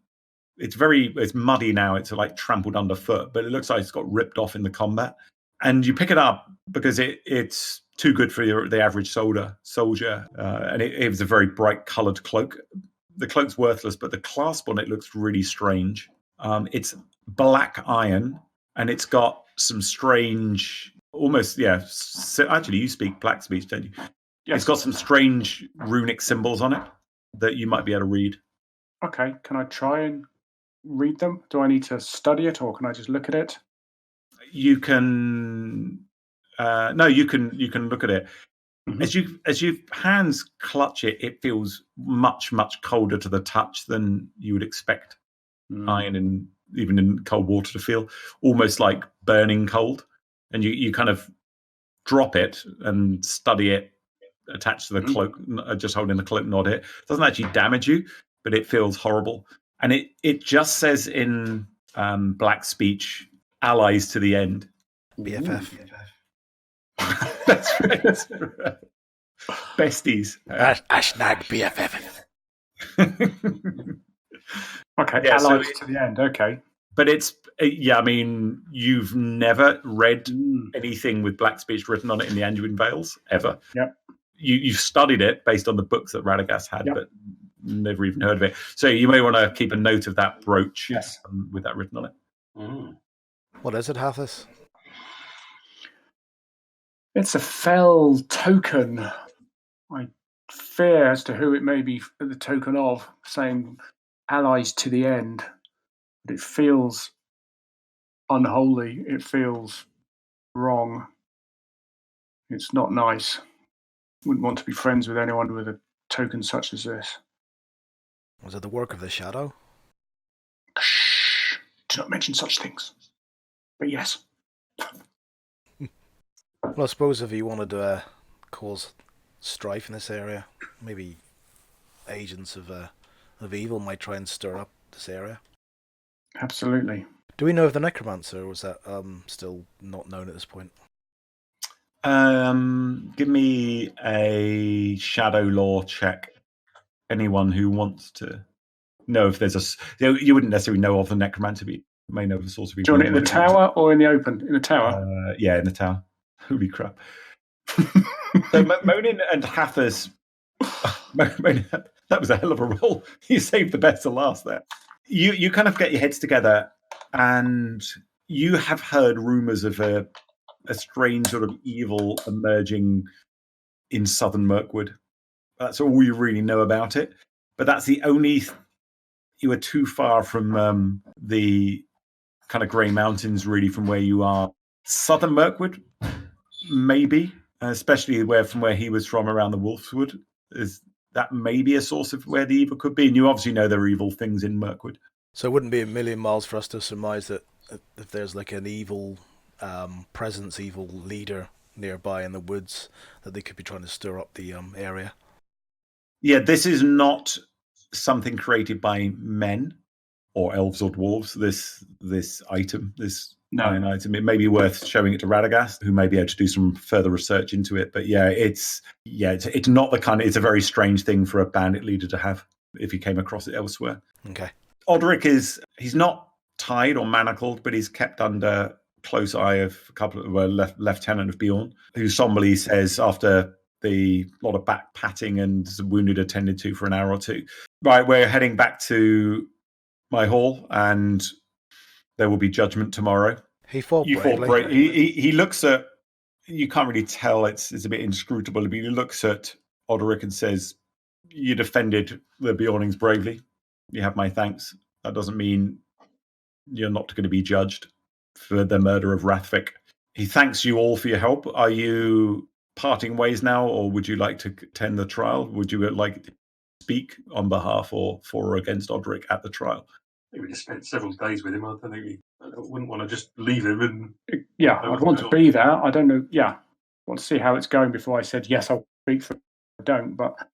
It's muddy now. It's like trampled underfoot, but it looks like it's got ripped off in the combat. And you pick it up because it's too good for the average soldier. And it was a very bright coloured cloak. The cloak's worthless, but the clasp on it looks really strange. It's black iron, and it's got some strange, almost, So actually, you speak black speech, don't you? Yes. It's got some strange runic symbols on it that you might be able to read. Okay, can I try and read them? Do I need to study it, or can I just look at it? You can you can look at it. Mm-hmm. As your hands clutch it, it feels much colder to the touch than you would expect iron and even in cold water to feel, almost like burning cold. And you kind of drop it and study it attached to the cloak, just holding the cloak, not it. It doesn't actually damage you, but it feels horrible. And it just says in black speech, allies to the end. BFF. That's right. Besties. Hashtag BFF. Okay, Yeah, so allies to the end. Okay. But it's, I mean, you've never read anything with black speech written on it in the Anduin Vales, ever. Yep. You've studied it based on the books that Radagast had, but never even heard of it. So you may want to keep a note of that brooch with that written on it. What is it, Hathus? It's a fell token. I fear as to who it may be the token of, saying allies to the end. But it feels unholy. It feels wrong. It's not nice. Wouldn't want to be friends with anyone with a token such as this. Was it the work of the Shadow? Shh. Do not mention such things. But yes. Well, I suppose if you wanted to cause strife in this area, maybe agents of evil might try and stir up this area. Absolutely. Do we know of the necromancer, or was that still not known at this point? Give me a shadow law check. Anyone who wants to know if there's you wouldn't necessarily know of the necromancer, but you may know the source of evil. Do you want it in the tower or in the open? In the tower? Yeah, in the tower. Holy crap. So Monin and Hathus, that was a hell of a roll. You saved the best to last there. You kind of get your heads together, and you have heard rumours of a strange sort of evil emerging in southern Mirkwood. That's all you really know about it. But that's the only... You are too far from the kind of Grey Mountains, really, from where you are. Southern Mirkwood, maybe, especially from where he was from around the Wolfswood. Is that maybe a source of where the evil could be? And you obviously know there are evil things in Mirkwood. So it wouldn't be a million miles for us to surmise that if there's like an evil presence, evil leader nearby in the woods, that they could be trying to stir up the area. Yeah, this is not something created by men or elves or dwarves. This item, iron item, it may be worth showing it to Radagast, who may be able to do some further research into it. But it's not the kind. It's a very strange thing for a bandit leader to have if he came across it elsewhere. Okay. Odric he's not tied or manacled, but he's kept under close eye of a couple of Lieutenant of Beorn, who somberly says after the lot of back patting and wounded attended to for an hour or two, right, we're heading back to my hall, and there will be judgment tomorrow. He fought bravely. Fought he looks at, you can't really tell, it's a bit inscrutable, but he looks at Odric and says, you defended the Beornings bravely. You have my thanks. That doesn't mean you're not going to be judged for the murder of Rathvik. He thanks you all for your help. Are you parting ways now, or would you like to attend the trial? Would you like to speak on behalf or for or against Odric at the trial? I think we just spent several days with him. I don't think I wouldn't want to just leave him. And yeah, I'd want to be there. I don't know. Yeah, I want to see how it's going before I said yes. I'll speak for. I don't, but I'd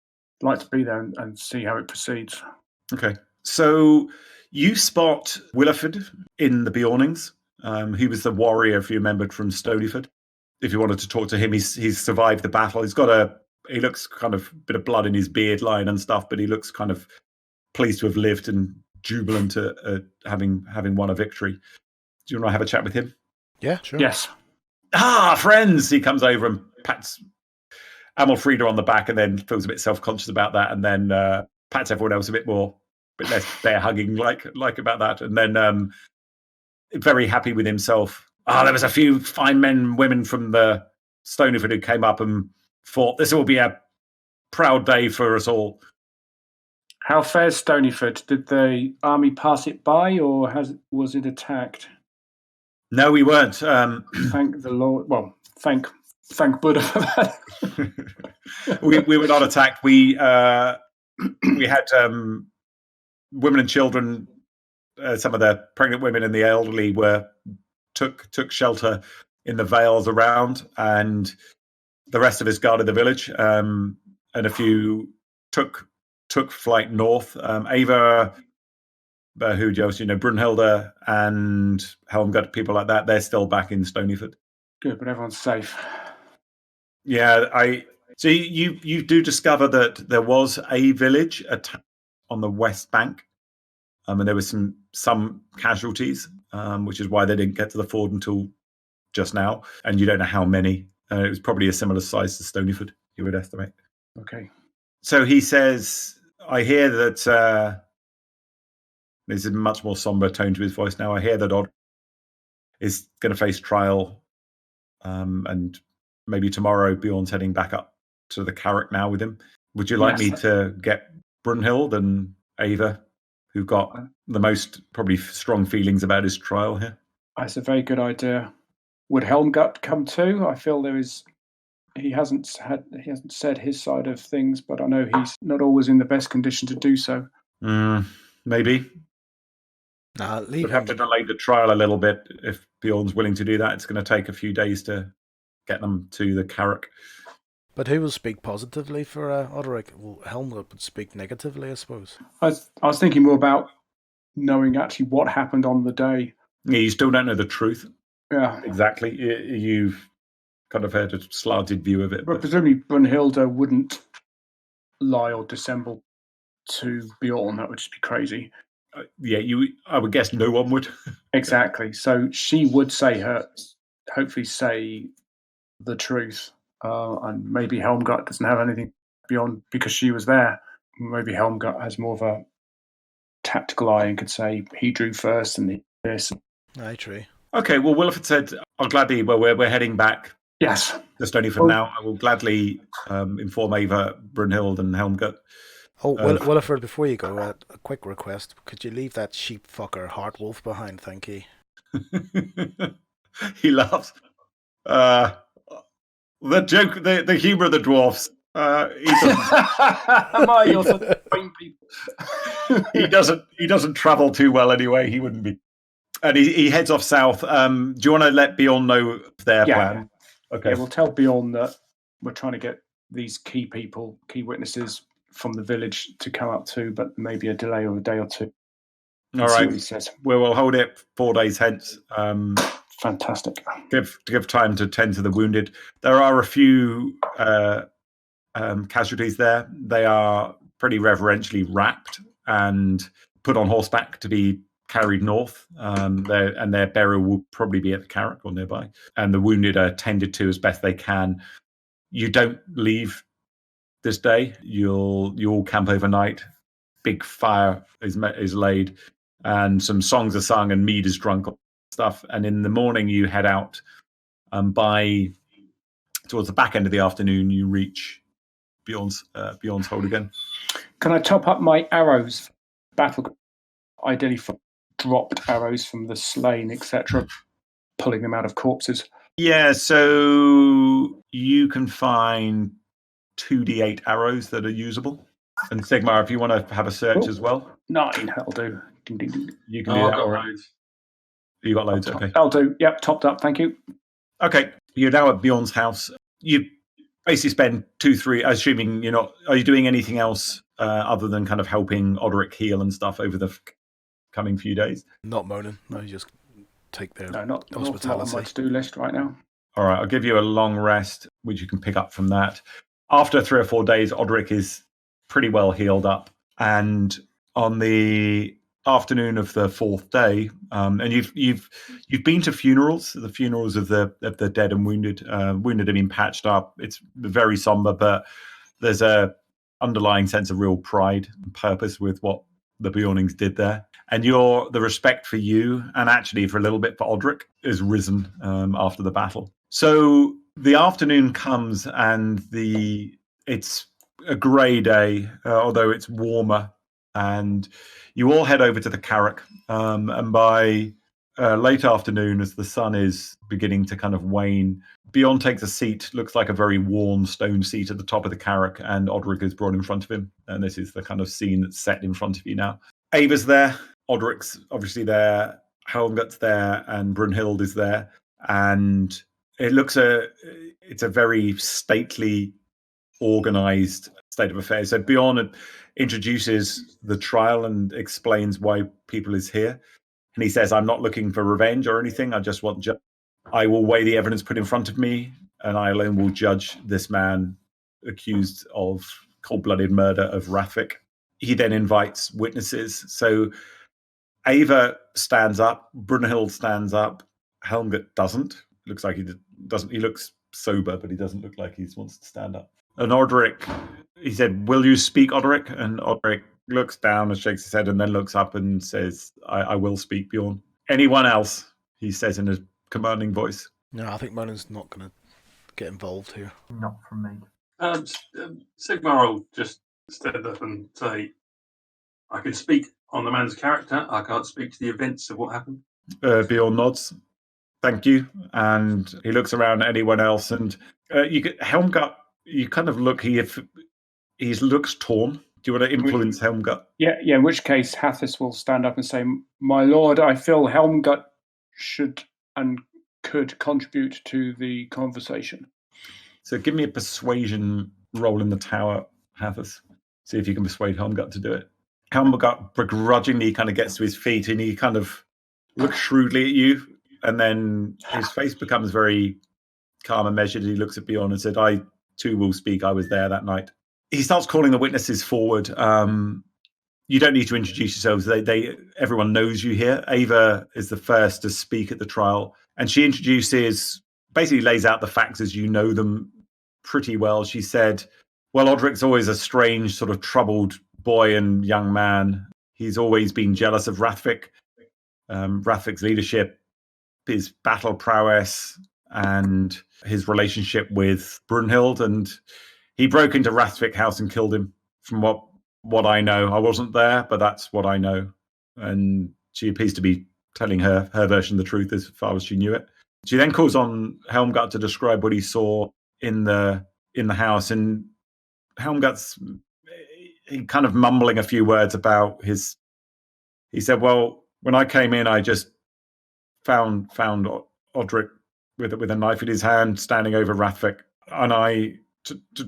like to be there and see how it proceeds. Okay, so You spot Williford in the Beornings. He was the warrior, if you remembered, from Stonyford. If you wanted to talk to him, he's survived the battle. He looks kind of a bit of blood in his beard line and stuff, but he looks kind of pleased to have lived and jubilant at having won a victory. Do you want to have a chat with him? Yeah, sure. Yes. Ah, friends! He comes over and pats Amalfreda on the back, and then feels a bit self-conscious about that, and then pats everyone else a bit less bear hugging like about that, and then very happy with himself. There was a few fine men and women from the Stonyford who came up and thought this will be a proud day for us all. How fares Stonyford? Did the army pass it by, or was it attacked? No, we weren't. Thank the Lord. Well, thank Buddha for that. we were not attacked. We had women and children. Some of the pregnant women and the elderly took shelter in the vales around, and the rest of us guarded the village. And a few took flight north. Ava, who else? Brunhilde and Helmgut, people like that. They're still back in Stonyford. Good, but everyone's safe. Yeah, so you do discover that there was a village on the west bank, and there was some casualties, which is why they didn't get to the ford until just now. And you don't know how many. It was probably a similar size to Stonyford, you would estimate. Okay. So he says, I hear that there's a much more somber tone to his voice now. I hear that Odd is going to face trial, and maybe tomorrow Beorn's heading back up to the Carrick now with him. Would you like me to get Brunhild and Ava, who've got the most probably strong feelings about his trial here? That's a very good idea. Would Helmgut come too? I feel he hasn't said his side of things, but I know he's not always in the best condition to do so. Maybe. We'd have to delay the trial a little bit if Beorn's willing to do that. It's going to take a few days to get them to the Carrick. But who will speak positively for Oderic? Well, Helmut would speak negatively, I suppose. I was thinking more about knowing actually what happened on the day. Yeah, you still don't know the truth. Yeah. Exactly. You've kind of had a slanted view of it. But presumably Brunhilde wouldn't lie or dissemble to Beorn. That would just be crazy. I would guess no one would. Exactly. So she would hopefully say the truth. And maybe Helmgut doesn't have anything beyond because she was there. Maybe Helmgut has more of a tactical eye and could say he drew first and this. Aye, true. Okay, well, Williford said, I'll gladly, we're heading back. Yes. To Stonyford now. I will gladly inform Ava, Brunhild, and Helmgut. Oh, Williford, before you go, a quick request. Could you leave that sheep fucker Heartwolf behind, thank you? He laughs. The joke, the humour of the dwarfs. He doesn't travel too well anyway. He wouldn't be. And he heads off south. Do you want to let Beorn know their plan? Okay. Yeah, we'll tell Beorn that we're trying to get these key witnesses from the village to come up too, but maybe a delay of a day or two. All right. He says. We'll hold it 4 days hence. Fantastic. Give time to tend to the wounded. There are a few casualties there. They are pretty reverentially wrapped and put on horseback to be carried north. Their burial will probably be at the Carrick or nearby. And the wounded are tended to as best they can. You don't leave this day. You all camp overnight. Big fire is laid, and some songs are sung and mead is drunk. Stuff, and in the morning you head out. Towards the back end of the afternoon, you reach Beorn's hold again. Can I top up my arrows? Battle, ideally for dropped arrows from the slain, etc., pulling them out of corpses. Yeah, so you can find 2d8 arrows that are usable. And Sigmar, if you want to have a search as well. 9, that'll do. Ding, ding, ding. You can do that. All right. You got loads, okay. I'll do. Yep, topped up, thank you. Okay, you're now at Beorn's house. You basically spend 2-3, assuming are you doing anything else other than kind of helping Oderic heal and stuff over the coming few days. Not moaning. No, you just take their No, not an awful lot on my hospitality. to-do list right now. All right, I'll give you a long rest, which you can pick up from that. After 3 or 4 days, Odric is pretty well healed up. And on the afternoon of the 4th day, and you've been to funerals, the funerals of the dead and wounded. Wounded have been patched up. It's very somber, but there's a underlying sense of real pride and purpose with what the Beornings did there. And the respect for you, and actually for a little bit for Odric, is risen after the battle. So the afternoon comes, and it's a grey day, although it's warmer, and you all head over to the Carrack. And by late afternoon, as the sun is beginning to kind of wane, Beorn takes a seat, looks like a very worn stone seat at the top of the Carrack, and Odric is brought in front of him. And this is the kind of scene that's set in front of you now. Ava's there, Odric's obviously there, Helmgut's there, and Brunhild is there. And it's a very stately, organized state of affairs. So Beorn introduces the trial and explains why people is here. And he says, I'm not looking for revenge or anything. I just want I will weigh the evidence put in front of me, and I alone will judge this man accused of cold-blooded murder of Rathvik. He then invites witnesses. So Ava stands up, Brunhild stands up, Helmgut doesn't. Looks like he doesn't. He looks sober, but he doesn't look like he wants to stand up. And Odric, he said, will you speak, Odric? And Odric looks down and shakes his head and then looks up and says, I will speak, Beorn. Anyone else? He says in a commanding voice. No, I think Monan's not going to get involved here. Not from me. Sigmar will just stand up and say, I can speak on the man's character. I can't speak to the events of what happened. Beorn nods. Thank you. And he looks around at anyone else. And Helmgut, you kind of look, he looks torn. Do you want to influence Helmgut? Yeah, in which case Hathis will stand up and say, my lord, I feel Helmgut should and could contribute to the conversation. So give me a persuasion roll in the tower, Hathis. See if you can persuade Helmgut to do it. Helmgut begrudgingly kind of gets to his feet and he kind of looks shrewdly at you, and then his face becomes very calm and measured. He looks at Beorn and said, I too will speak. I was there that night. He starts calling the witnesses forward. You don't need to introduce yourselves. Everyone knows you here. Ava is the first to speak at the trial, and she basically lays out the facts as you know them pretty well. She said, well, Odric's always a strange, sort of troubled boy and young man. He's always been jealous of Rathvik, Rathvik's leadership, his battle prowess, and his relationship with Brunhild. And he broke into Rathvik house and killed him, from what I know. I wasn't there, but that's what I know. And she appears to be telling her version of the truth as far as she knew it. She then calls on Helmgut to describe what he saw in the house, and Helmgut's kind of mumbling a few words about his. He said, "Well, when I came in, I just found Odric with a knife in his hand, standing over Rathvik, and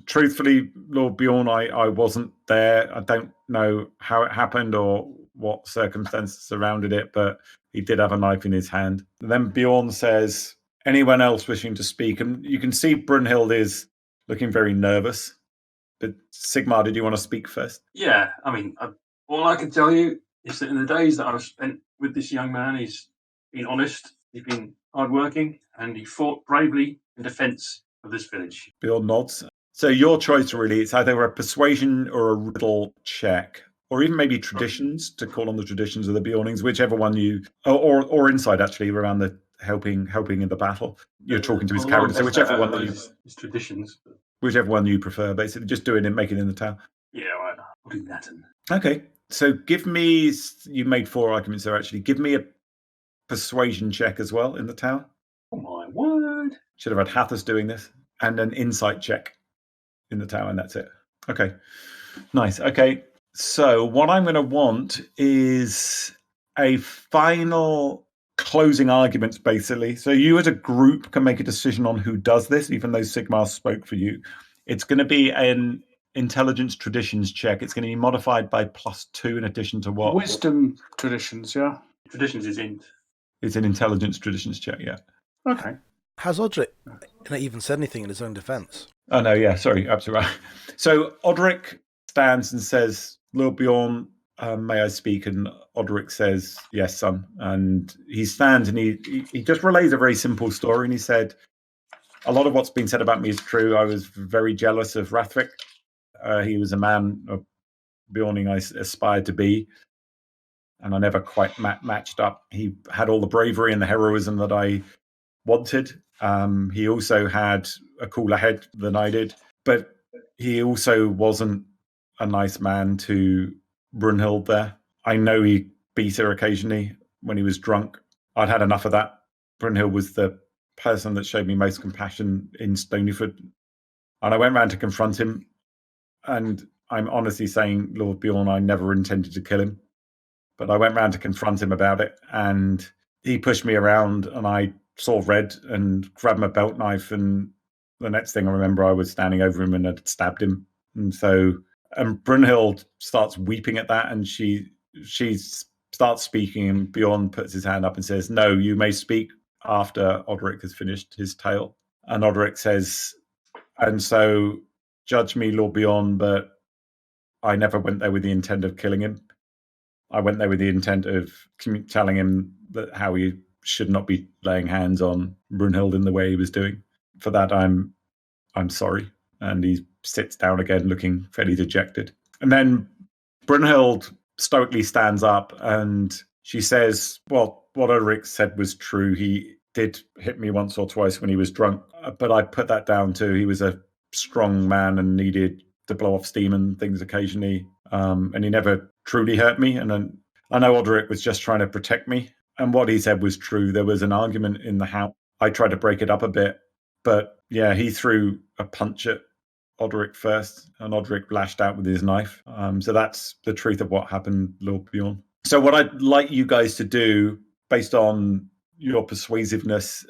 truthfully, Lord Beorn, I wasn't there. I don't know how it happened or what circumstances surrounded it, but he did have a knife in his hand." And then Beorn says, anyone else wishing to speak? And you can see Brunhild is looking very nervous. But Sigmar, did you want to speak first? Yeah, I mean, all I can tell you is that in the days that I've spent with this young man, he's been honest, he's been hardworking, and he fought bravely in defence of this village. Beorn nods. So your choice really, it's either a persuasion or a riddle check, or even maybe traditions, to call on the traditions of the Beornings, whichever one you, or insight actually around the helping in the battle. You're talking to his character, so whichever one his traditions. Whichever one you prefer, basically, just do it and make it in the town. Yeah, right. I'll do that. Okay, so give me. You made 4 arguments there. Actually, give me a persuasion check as well in the tower. Oh my word! Should have had Hathis doing this, and an insight check in the tower, and that's it. Okay, nice. Okay, so what I'm going to want is a final closing argument, basically. So you as a group can make a decision on who does this, even though Sigmar spoke for you. It's going to be intelligence traditions check. It's going to be modified by +2 in addition to what? Wisdom traditions, yeah. Traditions is int. It's an intelligence traditions check, yeah. Okay. Has Odric even said anything in his own defence? Oh, no, yeah, sorry, absolutely right. So Odric stands and says, Lord Beorn, may I speak? And Odric says, yes, son. And he stands and he just relays a very simple story. And he said, a lot of what's been said about me is true. I was very jealous of Rathvik. He was a man of Beorning I aspired to be. And I never quite matched up. He had all the bravery and the heroism that I wanted. He also had a cooler head than I did. But he also wasn't a nice man to Brunhild there. I know he beat her occasionally when he was drunk. I'd had enough of that. Brunhild was the person that showed me most compassion in Stonyford. And I went round to confront him. And I'm honestly saying, Lord Beorn, I never intended to kill him. But I went round to confront him about it. And he pushed me around and I saw red and grabbed my belt knife. And the next thing I remember, I was standing over him and had stabbed him. And Brunhild starts weeping at that. And she starts speaking. And Beorn puts his hand up and says, no, you may speak after Odric has finished his tale. And Odric says, and so judge me, Lord Beorn, but I never went there with the intent of killing him. I went there with the intent of telling him that how he should not be laying hands on Brunhild in the way he was doing. For that, I'm sorry. And he sits down again, looking fairly dejected. And then Brunhild stoically stands up and she says, well, what Ulrich said was true. He did hit me once or twice when he was drunk, but I put that down to he was a strong man and needed to blow off steam and things occasionally. And he never truly hurt me. And then I know Odric was just trying to protect me. And what he said was true. There was an argument in the house. I tried to break it up a bit. But yeah, he threw a punch at Odric first, and Odric lashed out with his knife. So that's the truth of what happened, Lord Beorn. So what I'd like you guys to do, based on your persuasiveness,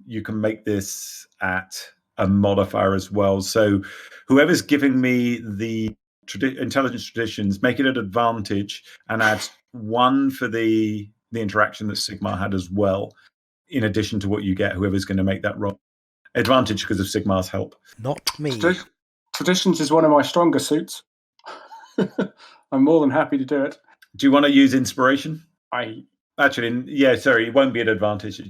you can make this at a modifier as well. So whoever's giving me the intelligence traditions, make it an advantage and add 1 for the interaction that Sigmar had as well, in addition to what you get, whoever's going to make that roll. Advantage because of Sigmar's help. Not me. Traditions is one of my stronger suits. I'm more than happy to do it. Do you want to use inspiration? Actually, yeah, sorry, it won't be an advantage.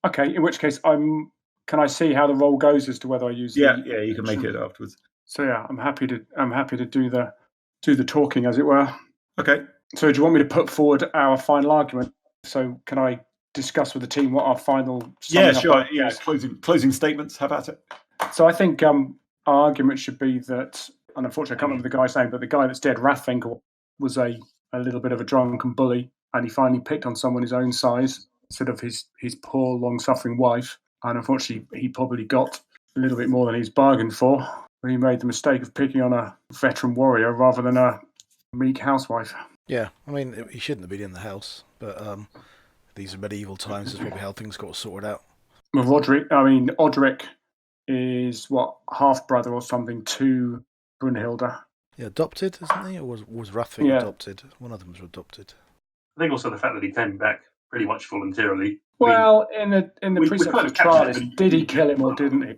Okay, in which case, can I see how the roll goes as to whether I use? Yeah, you can make it afterwards. So yeah, I'm happy to do the talking, as it were. Okay. So do you want me to put forward our final argument? So can I discuss with the team what our final? Yeah, sure. Yeah, closing statements. How about it? So I think our argument should be that, and unfortunately I can't remember the guy's name, but the guy that's dead, Rathfinkel, was a little bit of a drunken bully, and he finally picked on someone his own size instead of his poor, long-suffering wife. And unfortunately, he probably got a little bit more than he's bargained for. He made the mistake of picking on a veteran warrior rather than a meek housewife. Yeah, I mean, he shouldn't have been in the house, but these are medieval times. That's probably how things got sorted out. Well, Odric is half-brother or something to Brunhilde. Yeah, adopted, isn't he? Or was Rathvik adopted? One of them was adopted. I think also the fact that he came back pretty much voluntarily. Well, in the precepts of the trial, did he kill him or didn't he?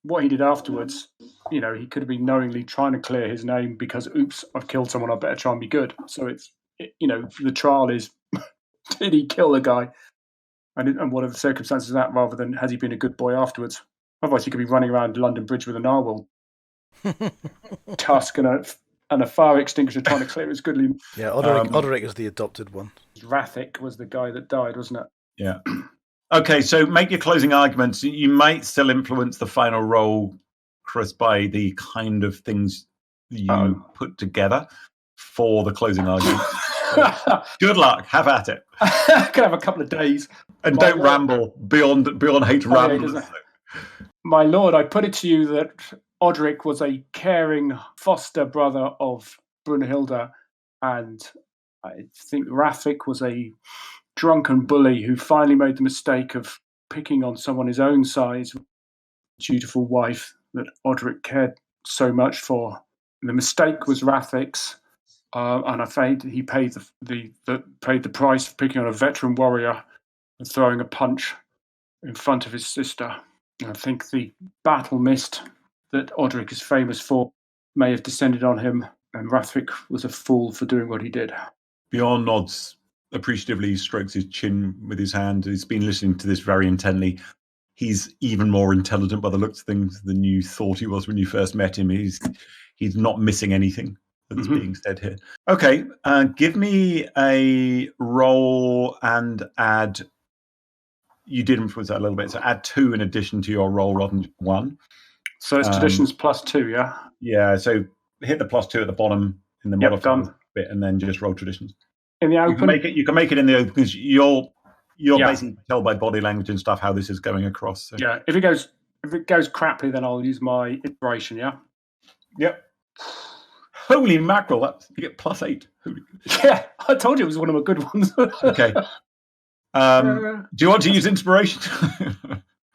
What he did afterwards, he could have been knowingly trying to clear his name because, oops, I've killed someone, I better try and be good. So the trial is, did he kill the guy? And what are the circumstances of that, rather than has he been a good boy afterwards? Otherwise, he could be running around London Bridge with a narwhal tusk and a fire extinguisher trying to clear his goodly. Yeah, Odric is the adopted one. Rathik was the guy that died, wasn't it? Yeah. Okay, so make your closing arguments. You might still influence the final roll, Chris, by the kind of things you put together for the closing argument. So, good luck. Have at it. Can have a couple of days. And don't ramble. Beyond hate ramblers. My lord, I put it to you that Odric was a caring foster brother of Brunhilde, and I think Rathvik was a drunken bully who finally made the mistake of picking on someone his own size, dutiful wife that Odric cared so much for. The mistake was Rathic's, and I'm afraid he paid the price for picking on a veteran warrior and throwing a punch in front of his sister. I think the battle mist that Odric is famous for may have descended on him, and Rathic was a fool for doing what he did. Beorn nods appreciatively, strokes his chin with his hand. He's been listening to this very intently. He's even more intelligent by the looks of things than you thought he was when you first met him. He's not missing anything that's being said here. Okay, give me a roll and add. You did influence that a little bit, so add 2 in addition to your roll rather than 1. So it's traditions +2, yeah? Yeah, so hit the +2 at the bottom in the modifier bit, and then just roll traditions. In the open? You can make it in the open because you'll basically tell by body language and stuff how this is going across. So. Yeah, if it goes crappily, then I'll use my inspiration, yeah? Yep. Holy mackerel, you get +8. Yeah, I told you it was one of my good ones. Okay. Do you want to use inspiration?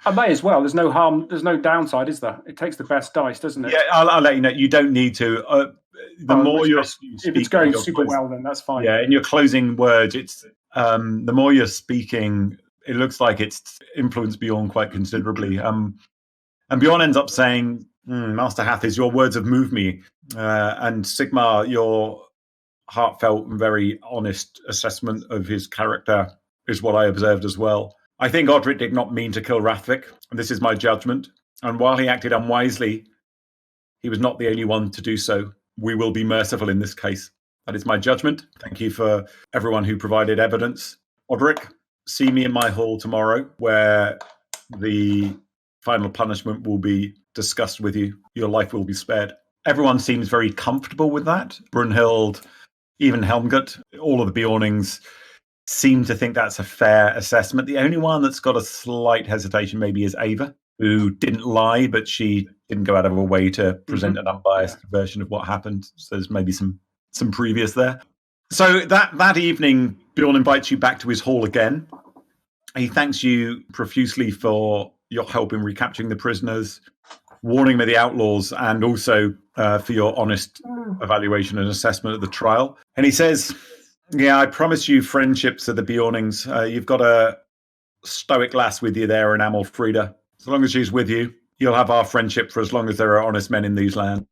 I may as well. There's no harm. There's no downside, is there? It takes the best dice, doesn't it? Yeah, I'll let you know. You don't need to. If it's going super well, then that's fine. Yeah, in your closing words, it's the more you're speaking, it looks like it's influenced Beorn quite considerably. And Beorn ends up saying, Master Hathis, your words have moved me. And Sigmar, your heartfelt and very honest assessment of his character is what I observed as well. I think Odric did not mean to kill Rathvic, and this is my judgment. And while he acted unwisely, he was not the only one to do so. We will be merciful in this case. That is my judgment. Thank you for everyone who provided evidence. Odric, see me in my hall tomorrow, where the final punishment will be discussed with you. Your life will be spared. Everyone seems very comfortable with that. Brunhild, even Helmgut, all of the Beornings seem to think that's a fair assessment. The only one that's got a slight hesitation maybe is Ava, who didn't lie, but she didn't go out of her way to present an unbiased version of what happened. So there's maybe some previous there. So that evening, Beorn invites you back to his hall again. He thanks you profusely for your help in recapturing the prisoners, warning me the outlaws, and also for your honest evaluation and assessment of the trial. And he says, I promise you friendships of the Beornings. You've got a stoic lass with you there in Amalfrida. As long as she's with you, you'll have our friendship for as long as there are honest men in these lands.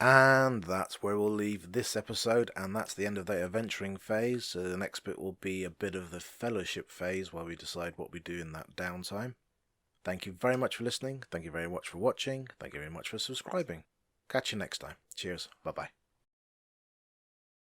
And that's where we'll leave this episode, and that's the end of the adventuring phase. So the next bit will be a bit of the fellowship phase, where we decide what we do in that downtime. Thank you very much for listening. Thank you very much for watching. Thank you very much for subscribing. Catch you next time. Cheers. Bye-bye.